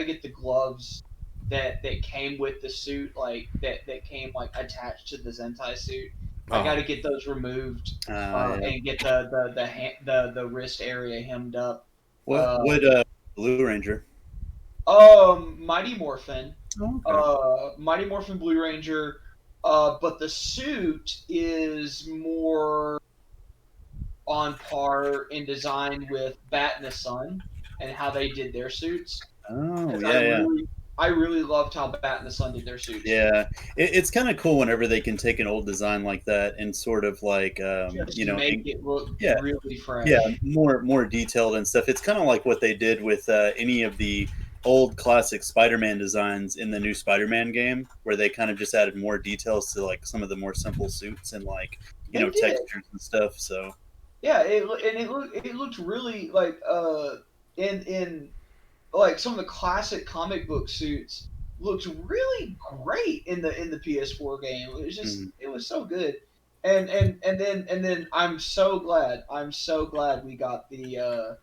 get the gloves that came with the suit, like that came like attached to the Zentai suit. I got uh, to get those removed Yeah. and get the wrist area hemmed up. What Uh, what Blue Ranger? Mighty Morphin, Oh, okay. Mighty Morphin Blue Ranger, but the suit is more on par in design with Bat and the Sun and how they did their suits. Oh, Because yeah, yeah. I really loved how Bat and the Sun did their suits. Yeah, it's kind of cool whenever they can take an old design like that and sort of like, Just make it look yeah, really yeah, fresh. more detailed and stuff. It's kind of like what they did with any of the old classic Spider-Man designs in the new Spider-Man game, where they kind of just added more details to like some of the more simple suits and like They did. textures and stuff. So Yeah, it looked really like in like some of the classic comic book suits looked really great in the PS4 game. It was just mhm. it was so good. And then I'm so glad we got the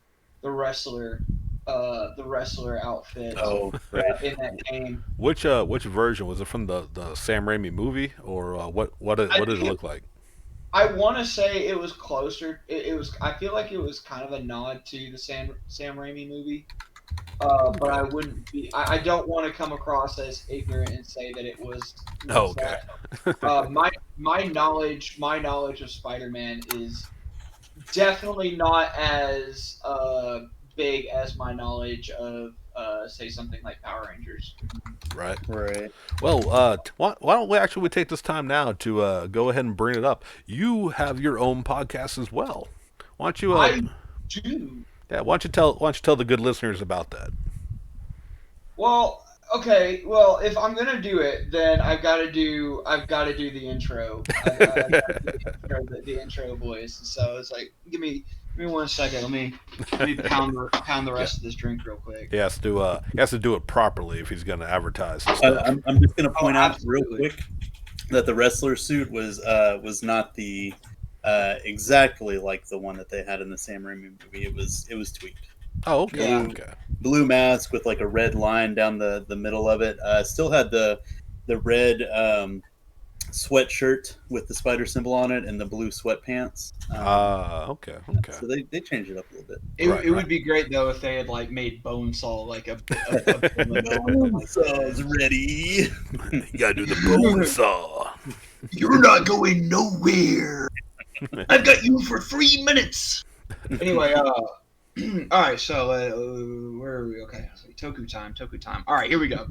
wrestler the wrestler outfit Oh, right. in that game. which version was it, from the Sam Raimi movie, or I what did it think look like? I want to say it was closer. It was. I feel like it was kind of a nod to the Sam Raimi movie. But Okay. I wouldn't be. I don't want to come across as ignorant and say that it Oh, was okay. that. My knowledge of Spider-Man is definitely not as big as my knowledge of say something like Power Rangers. Right. Right. Well, why don't we take this time now to go ahead and bring it up? You have your own podcast as well. Why don't you I do. yeah, why don't you tell the good listeners about that? Well, okay. Well, if I'm gonna do it, then I've got to do the intro. I got to do the intro voice. So it's like, give me 1 second. Let me pound the Yeah. rest of this drink real quick. He has to do it properly if he's going to advertise and I, stuff. I'm just gonna Oh, point out real absolutely. quick that the wrestler suit was not the exactly like the one that they had in the Sam Raimi movie. It was tweaked. Oh, okay, Yeah. okay. Blue mask with like a red line down the middle of it. Still had the red sweatshirt with the spider symbol on it and the blue sweatpants. Okay, Yeah, okay. so they changed it up a little bit. Right, It right. would be great though if they had like made Bonesaw like a villain or something like Saw's ready. You gotta do the bone saw. You're not going nowhere. I've got you for 3 minutes. Anyway, all right. So where are we? Okay, so Toku time. Toku time. All right, here we go.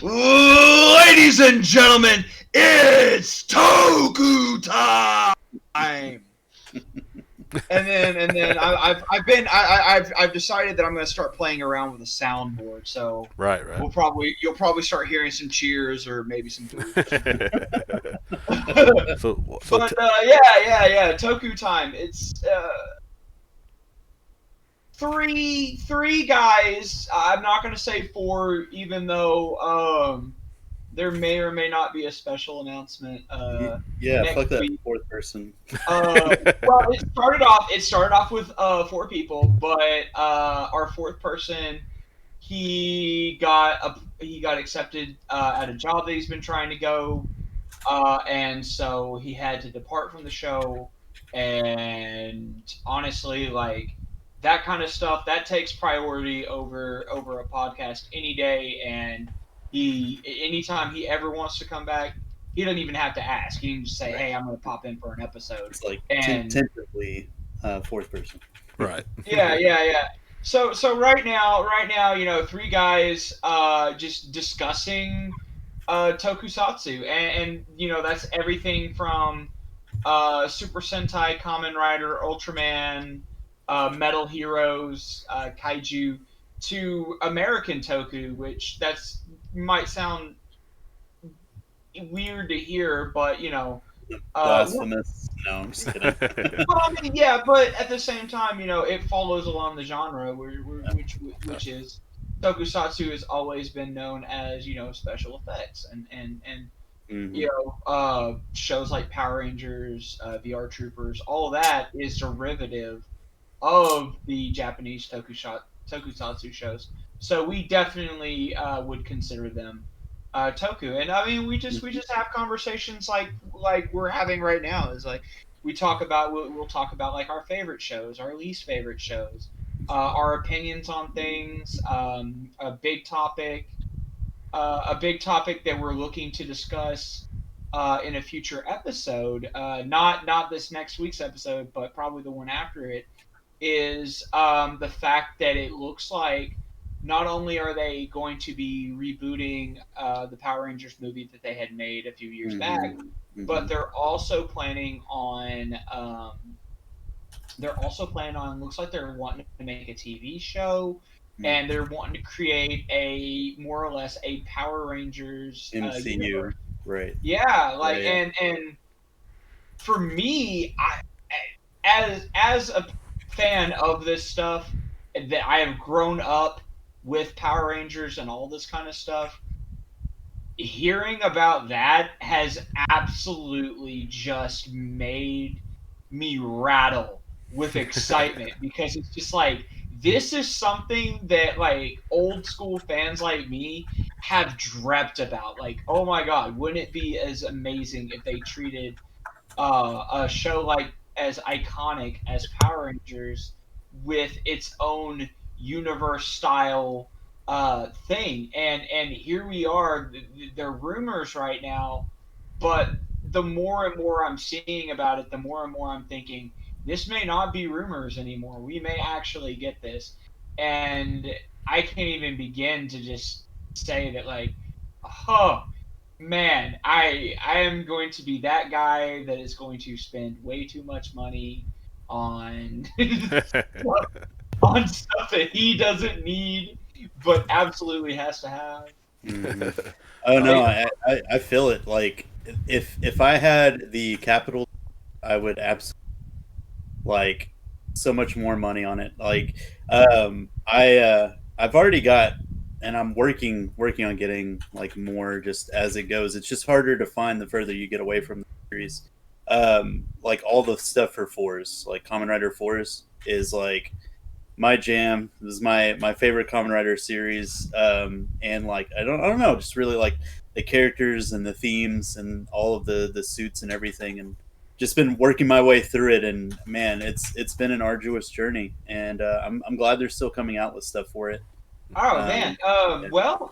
Ladies and gentlemen, it's Toku time. And then I've decided that I'm going to start playing around with a soundboard. So Right, right. you'll probably start hearing some cheers or maybe some boos. so But yeah. Toku time. It's three guys. I'm not going to say four, even though there may or may not be a special announcement Yeah, next fuck that week. fourth person. Well, it started off with four people, but our fourth person, he got accepted at a job that he's been trying to go, and so he had to depart from the show. And honestly, like that kind of stuff, that takes priority over a podcast any day. And anytime he ever wants to come back, he doesn't even have to ask. He can just say, "Hey, I'm going to pop in for an episode." It's like And tentatively fourth person. Right. yeah. So right now, three guys just discussing tokusatsu, and that's everything from Super Sentai, Kamen Rider, Ultraman, Metal Heroes, Kaiju, to American Toku, which that's might sound weird to hear, but Blasphemous. No, I'm just kidding. well, I mean, yeah, but at the same time, it follows along the genre, which is tokusatsu has always been known as special effects and Mhm. shows like Power Rangers, VR Troopers, all of that is derivative of the Japanese tokusatsu shows. So we definitely would consider them Toku. And I mean, we just have conversations like we're having right now. Is like we'll talk about like our favorite shows, our least favorite shows, our opinions on things, a big topic that we're looking to discuss in a future episode, not this next week's episode, but probably the one after it, is the fact that it looks like not only are they going to be rebooting the Power Rangers movie that they had made a few years back, but they're also planning on looks like they're wanting to make a TV show, and they're wanting to create a more or less a Power Rangers MCU, universe. right? Yeah, like Yeah. and for me, as a fan of this stuff, that I have grown up with Power Rangers and all this kind of stuff, hearing about that has absolutely just made me rattle with excitement because it's just like this is something that like old school fans like me have dreamt about. Like, oh my god, wouldn't it be as amazing if they treated a show like as iconic as Power Rangers with its own universe style thing? And here we are. They're rumors right now, but the more and more I'm seeing about it, the more and more I'm thinking this may not be rumors anymore. We may actually get this, and I can't even begin to just say that like, oh man, I am going to be that guy that is going to spend way too much money on on stuff that he doesn't need but absolutely has to have. Oh no, Like, I feel it. Like if I had the capital, I would absolutely like so much more money on it. Like I've already got, and I'm working on getting like more just as it goes. It's just harder to find the further you get away from the series. Like all the stuff for fours, like Kamen Rider fours is like my jam. This is my favorite Kamen Rider series. And like I don't know, just really like the characters and the themes and all of the suits and everything, and just been working my way through it. And man, it's been an arduous journey, and I'm glad they're still coming out with stuff for it. oh Um, man, well,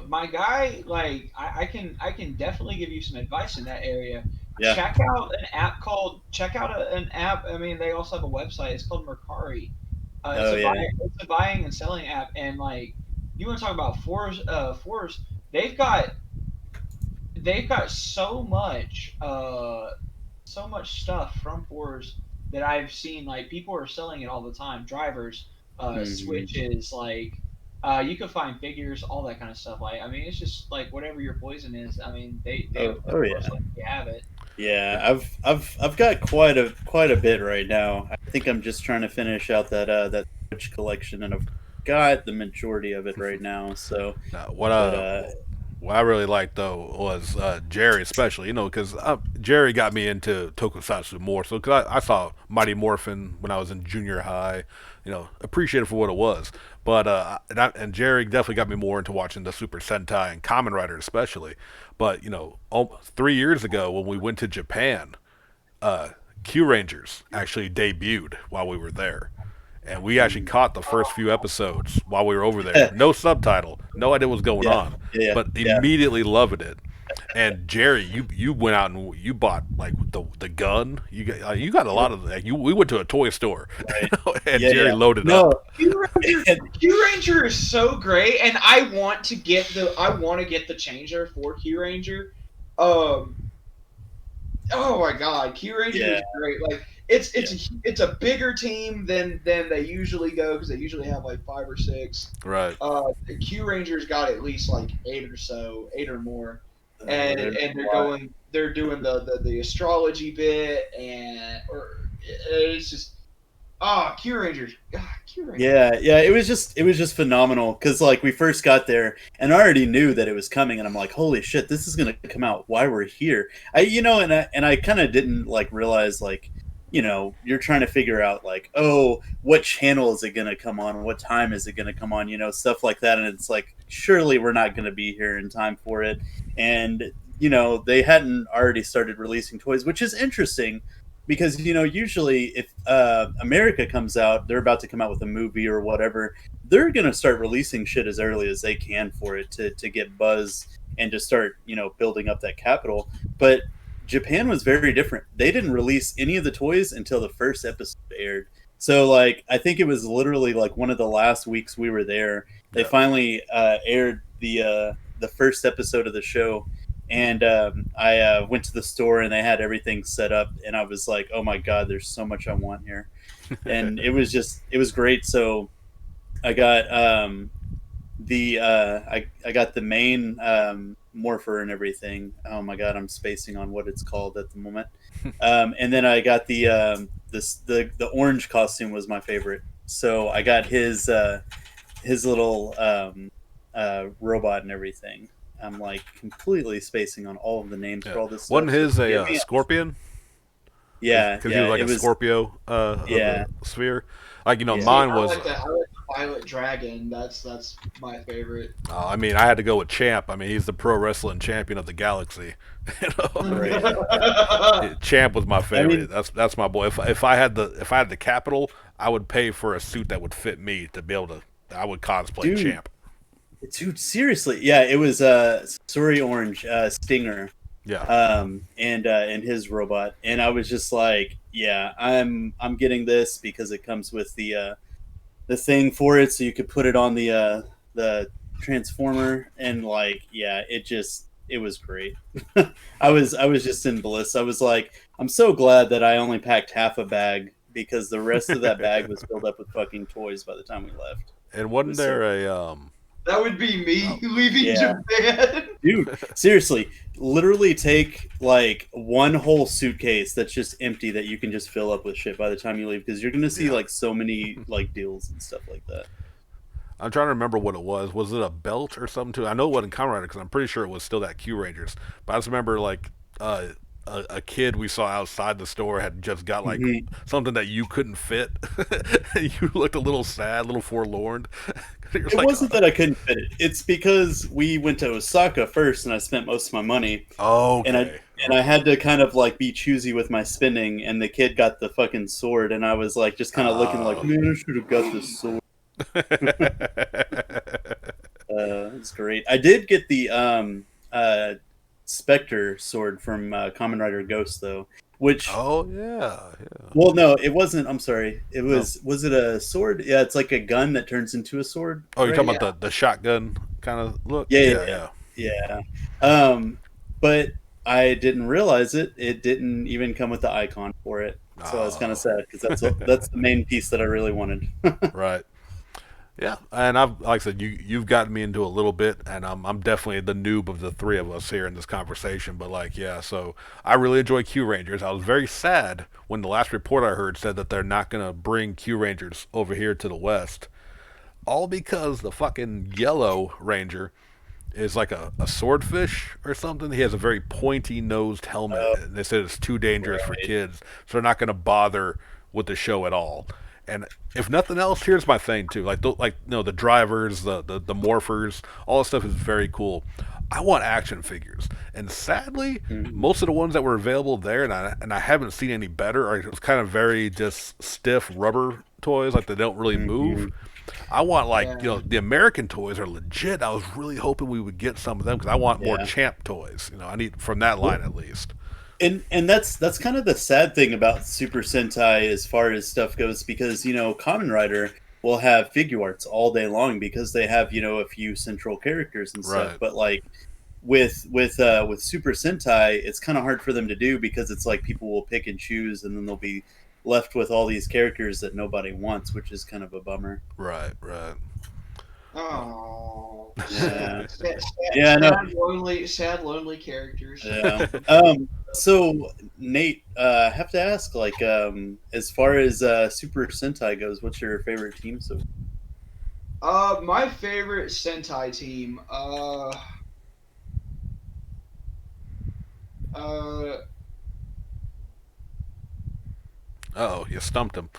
my guy, like I can definitely give you some advice in that area. yeah. Check out an app. I mean, they also have a website. It's called Mercari. Oh yeah. It's a buying and selling app, and like you want to talk about fours, they've got so much stuff from fours that I've seen. Like people are selling it all the time. Drivers, Mhm. switches, like you can find figures, all that kind of stuff. Like I mean, it's just like whatever your poison is. I mean, they Oh, of oh course yeah. like you have it. Yeah, I've got quite a bit right now. I think I'm just trying to finish out that Switch collection, and I've got the majority of it right now. So, What but what I really liked though was Jerry, especially because Jerry got me into Tokusatsu more. So because I saw Mighty Morphin when I was in junior high, appreciate it for what it was. But and Jerry definitely got me more into watching the Super Sentai and Kamen Rider especially. But 3 years ago when we went to Japan, uh, Q Rangers actually debuted while we were there. And we actually caught the first few episodes while we were over there. No subtitle, no idea what's going yeah, on, yeah, but yeah. immediately loving it. And Jerry, you went out and you bought like the gun. You got a lot of like, we went to a toy store, Right. and Yeah, Jerry yeah. loaded No, up. Q Ranger is so great, and I want to get the changer for Q Ranger. Um, oh my God, Q Ranger yeah, is great. Like it's a bigger team than they usually go because they usually have like 5 or 6. Right. The Q Rangers got at least like 8 or more, and there's and a lot. they're doing the astrology bit, and or it's just Q Rangers, God, Q Rangers. Yeah, yeah, it was just phenomenal because like we first got there and I already knew that it was coming, and I'm like, holy shit, this is gonna come out while we're here. And I kind of didn't like realize like you're trying to figure out like, oh, what channel is it gonna come on, what time is it gonna come on, stuff like that, and it's like surely we're not gonna be here in time for it, and they hadn't already started releasing toys, which is interesting because usually if America comes out, they're about to come out with a movie or whatever, they're gonna start releasing shit as early as they can for it to get buzz and to start building up that capital. But Japan was very different. They didn't release any of the toys until the first episode aired. So like I think it was literally like one of the last weeks we were there. They Yeah. finally aired the first episode of the show, and I went to the store and they had everything set up, and I was like, oh my god, there's so much I want here, and it was great. So I got I got the main morpher and everything. Oh my god, I'm spacing on what it's called at the moment. And then I got the orange costume was my favorite. So I got his little robot and everything. I'm like completely spacing on all of the names Yeah. for all this Wasn't stuff. So his forgive a me. scorpion? Yeah, Because he was yeah, like it a was. Scorpio of Yeah, the sphere. Like yeah, See, mine was. I like the Violet Dragon. That's my favorite. I mean, I had to go with Champ. I mean, he's the pro wrestling champion of the galaxy. you know, right. Champ was my I favorite. mean, That's my boy. If I had the capital, I would pay for a suit that would fit me to be able to. I would cosplay dude, Champ. dude, seriously, yeah, it was Suri Orange Stinger, Yeah. and his robot, and I was just like, yeah, I'm getting this because it comes with the thing for it, so you could put it on the transformer, and like, yeah, it was great. I was just in bliss. I was like, I'm so glad that I only packed half a bag because the rest of that bag was filled up with fucking toys by the time we left. And It wasn't was so there great. a That would be me oh, leaving Yeah. Japan. Dude, seriously, literally take like one whole suitcase that's just empty that you can just fill up with shit by the time you leave, because you're gonna see yeah? like so many like deals and stuff like that. I'm trying to remember what it was. Was it a belt or something too? I know it wasn't Kamen Rider because I'm pretty sure it was still that Q Rangers. But I just remember like a kid we saw outside the store had just got like Mhm. something that you couldn't fit. You looked a little sad, a little forlorn. You're It like, wasn't that I couldn't fit it. It's because we went to Osaka first, and I spent most of my money, and I okay, and I had to kind of like be choosy with my spending. And the kid got the fucking sword, and I was like just kind of looking like, oh. man, I should have got this sword. It's great. I did get the Spectre sword from Kamen Rider Ghost though, which, Oh yeah, yeah. well, no, it wasn't. I'm sorry. It No. was it a sword? Yeah, it's like a gun that turns into a sword, Oh, you're talking right? about the shotgun kind of look? Yeah, Yeah, yeah, yeah. yeah. Yeah. But I didn't realize it. It didn't even come with the icon for it, so I was kind of Oh, sad because that's the main piece that I really wanted. right. Yeah, and I've like I said, you've gotten me into a little bit, and I'm definitely the noob of the three of us here in this conversation. But like, yeah, so I really enjoy Q Rangers. I was very sad when the last report I heard said that they're not gonna bring Q Rangers over here to the West, all because the fucking Yellow Ranger is like a swordfish or something. He has a very pointy nosed helmet, Oh, and they said it's too dangerous for right. kids, so they're not going to bother with the show at all. And if nothing else, here's my thing too. Like the drivers, the morphers, all this stuff is very cool. I want action figures, and sadly, Mhm. most of the ones that were available there, and I haven't seen any better, are just kind of very just stiff rubber toys, like they don't really move. Mhm. I want like Yeah. the American toys are legit. I was really hoping we would get some of them because I want more Yeah. Champ toys. I need from that line at least. And that's kind of the sad thing about Super Sentai as far as stuff goes, because Kamen Rider will have figure arts all day long because they have a few central characters and stuff. Right. But like with Super Sentai, it's kind of hard for them to do because it's like people will pick and choose, and then they'll be left with all these characters that nobody wants, which is kind of a bummer. Right. Right. Well, Oh, Yeah, sad, yeah, I know. sad, lonely characters. Yeah. So Nate, I have to ask, like, as far as Super Sentai goes, what's your favorite team? So, My favorite Sentai team. Uh, oh, you stumped him.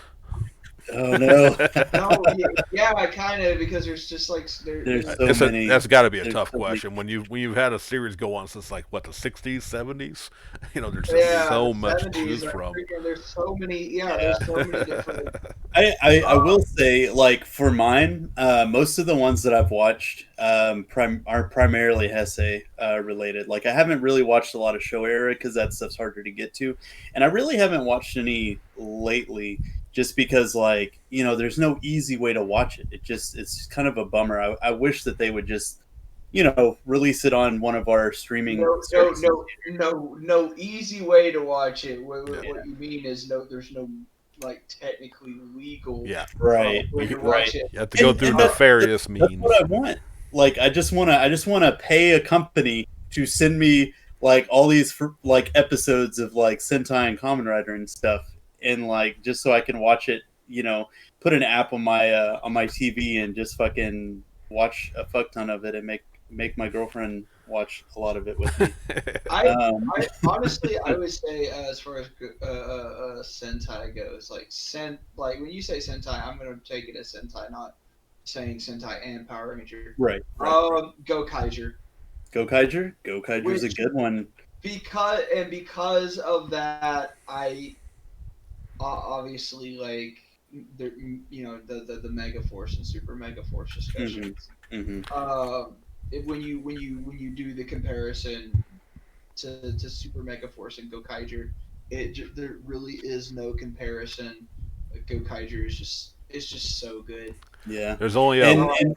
oh no, no, yeah, kind of because there's just like there's there's so many. That's got to be a There's tough so many. question when you've had a series go on since like what the '60s, '70s. There's just yeah the so much to choose 70s. from. There's so many. Yeah, Yeah. there's so many different. I Uh, will say, like, for mine, most of the ones that I've watched are primarily Heisei related. Like, I haven't really watched a lot of Show era because that stuff's harder to get to, and I really haven't watched any lately, just because, like, there's no easy way to watch it. It's kind of a bummer. I wish that they would just release it on one of our streaming no, no, services. no, no easy way to watch it. Yeah. What you mean is there's no like technically legal Yeah. Right, way to right. watch it. You have to go through And nefarious that's what means. I want. Like, I just want to pay a company to send me like all these like episodes of like Sentai and Kamen Rider and stuff, and like just so I can watch it. Put an app on my TV and just fucking watch a fuck ton of it and make my girlfriend watch a lot of it with me. I honestly, I would say as far as Sentai goes, like when you say Sentai, I'm gonna take it as Sentai, not saying Sentai and Power Ranger. Right, right. Go Kaiser, Go Kaiser's a which good one. because of that, I obviously like the the Mega Force and Super Mega Force Hmm. discussions. Hmm. When you do the comparison to Super Mega Force and Gokaiger, there really is no comparison. Gokaiger is just so good. Yeah, There's only and Oh, and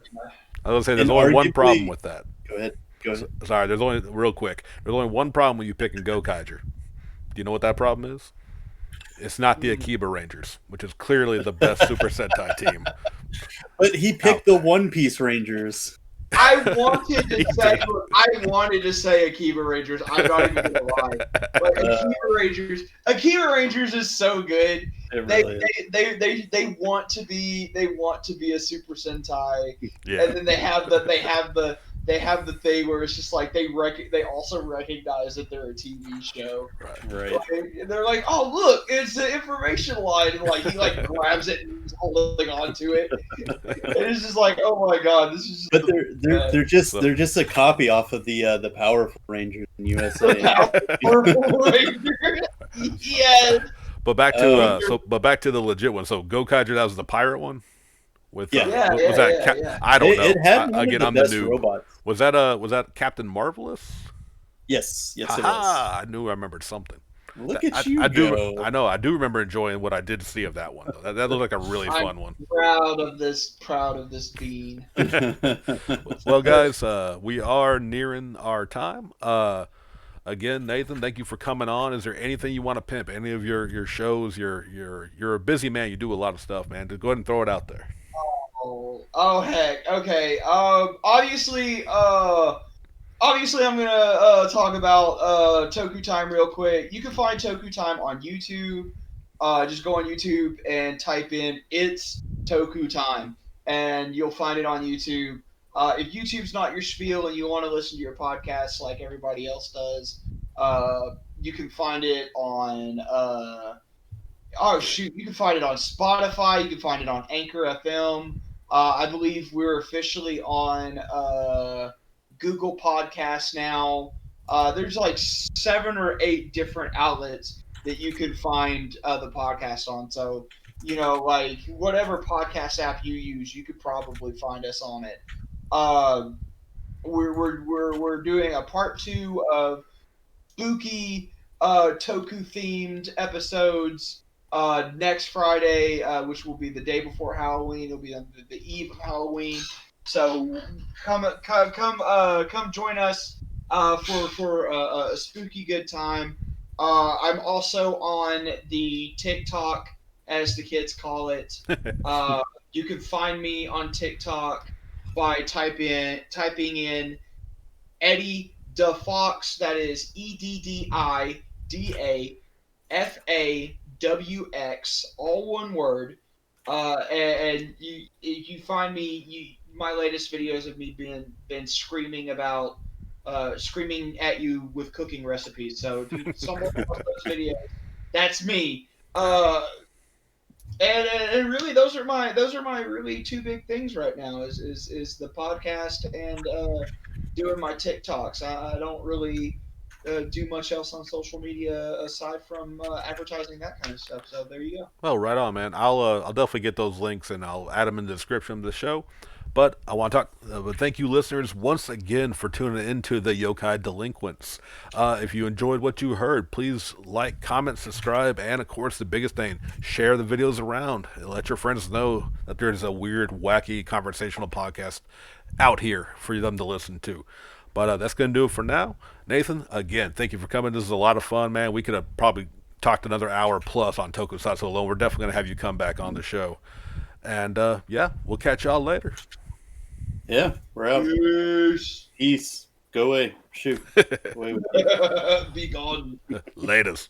I was gonna say and there's only one problem arguably, with that. go ahead, go ahead. Sorry, there's only real quick. There's only one problem when you pick and go Kaiser. Do you know what that problem is? It's not the mm. Akiba Rangers, which is clearly the best Super Sentai team But he out picked the there. One Piece Rangers. He did. I wanted to say Akiba Rangers. I'm not even gonna lie, but Uh, Akiba Rangers is so good. it They really is. they want to be a Super Sentai, Yeah. and then they have the thing where it's just like they also recognize that they're a TV show. Right. Right. Like, they're like, oh look, it's an information line, and like he like grabs it and he's holding on to it, and it's just like, oh my god, this is just But the best. So they're just a copy off of the Powerful Rangers in USA. Purple Ranger. Yes. but back to the legit one. So Go Kaiser, that was the pirate one with Yeah. Yeah, was yeah, that yeah, yeah. I don't It know. had one of Again, the I'm the best noob. robots. Was that Captain Marvelous? Yes, yes, it was. Haha! I knew I remembered something. Look at you I do. go. I know. I do remember enjoying what I did see of that one. Though. That looked like a really I'm fun one. proud of this bean. Well, guys, we are nearing our time. Again, Nathan, thank you for coming on. Is there anything you want to pimp? Any of your shows? You're a busy man. You do a lot of stuff, man. Just go ahead and throw it out there. Oh heck. Okay. Obviously, I'm gonna talk about Toku Time real quick. You can find Toku Time on YouTube. Just go on YouTube and type in "It's Toku Time," and you'll find it on YouTube. If YouTube's not your spiel and you want to listen to your podcast like everybody else does, you can find it on oh shoot, you can find it on Spotify. You can find it on Anchor FM. I believe we're officially on Google Podcasts now. There's like 7 or 8 different outlets that you can find the podcast on. So like whatever podcast app you use, you could probably find us on it. Uh, we're doing a part 2 of spooky Toku themed episodes next Friday, which will be the day before Halloween. It'll be on the eve of Halloween. So come join us for a spooky good time. I'm also on the TikTok, as the kids call it. You can find me on TikTok by typing in Eddie Da Fox. That is EDDIDAFAWX, all one word. And you find me. My latest videos of me been screaming at you with cooking recipes. So if you stumble across those videos, that's me. And really those are my really 2 big things right now is the podcast and doing my TikToks. I don't really do much else on social media aside from advertising that kind of stuff. So there you go. Well, right on, man. I'll definitely get those links and I'll add them in the description of the show. But I want to talk. But thank you, listeners, once again for tuning into the Yokai Delinquents. If you enjoyed what you heard, please like, comment, subscribe, and of course, the biggest thing, share the videos around. Let your friends know that there's a weird, wacky, conversational podcast out here for them to listen to. But that's going to do it for now. Nathan, again, thank you for coming. This is a lot of fun, man. We could have probably talked another hour plus on Tokusatsu alone. We're definitely going to have you come back on the show. And yeah, we'll catch y'all later. Yeah, we're out. Peace. Peace. Go away. Shoot. Away. Be gone. Laters.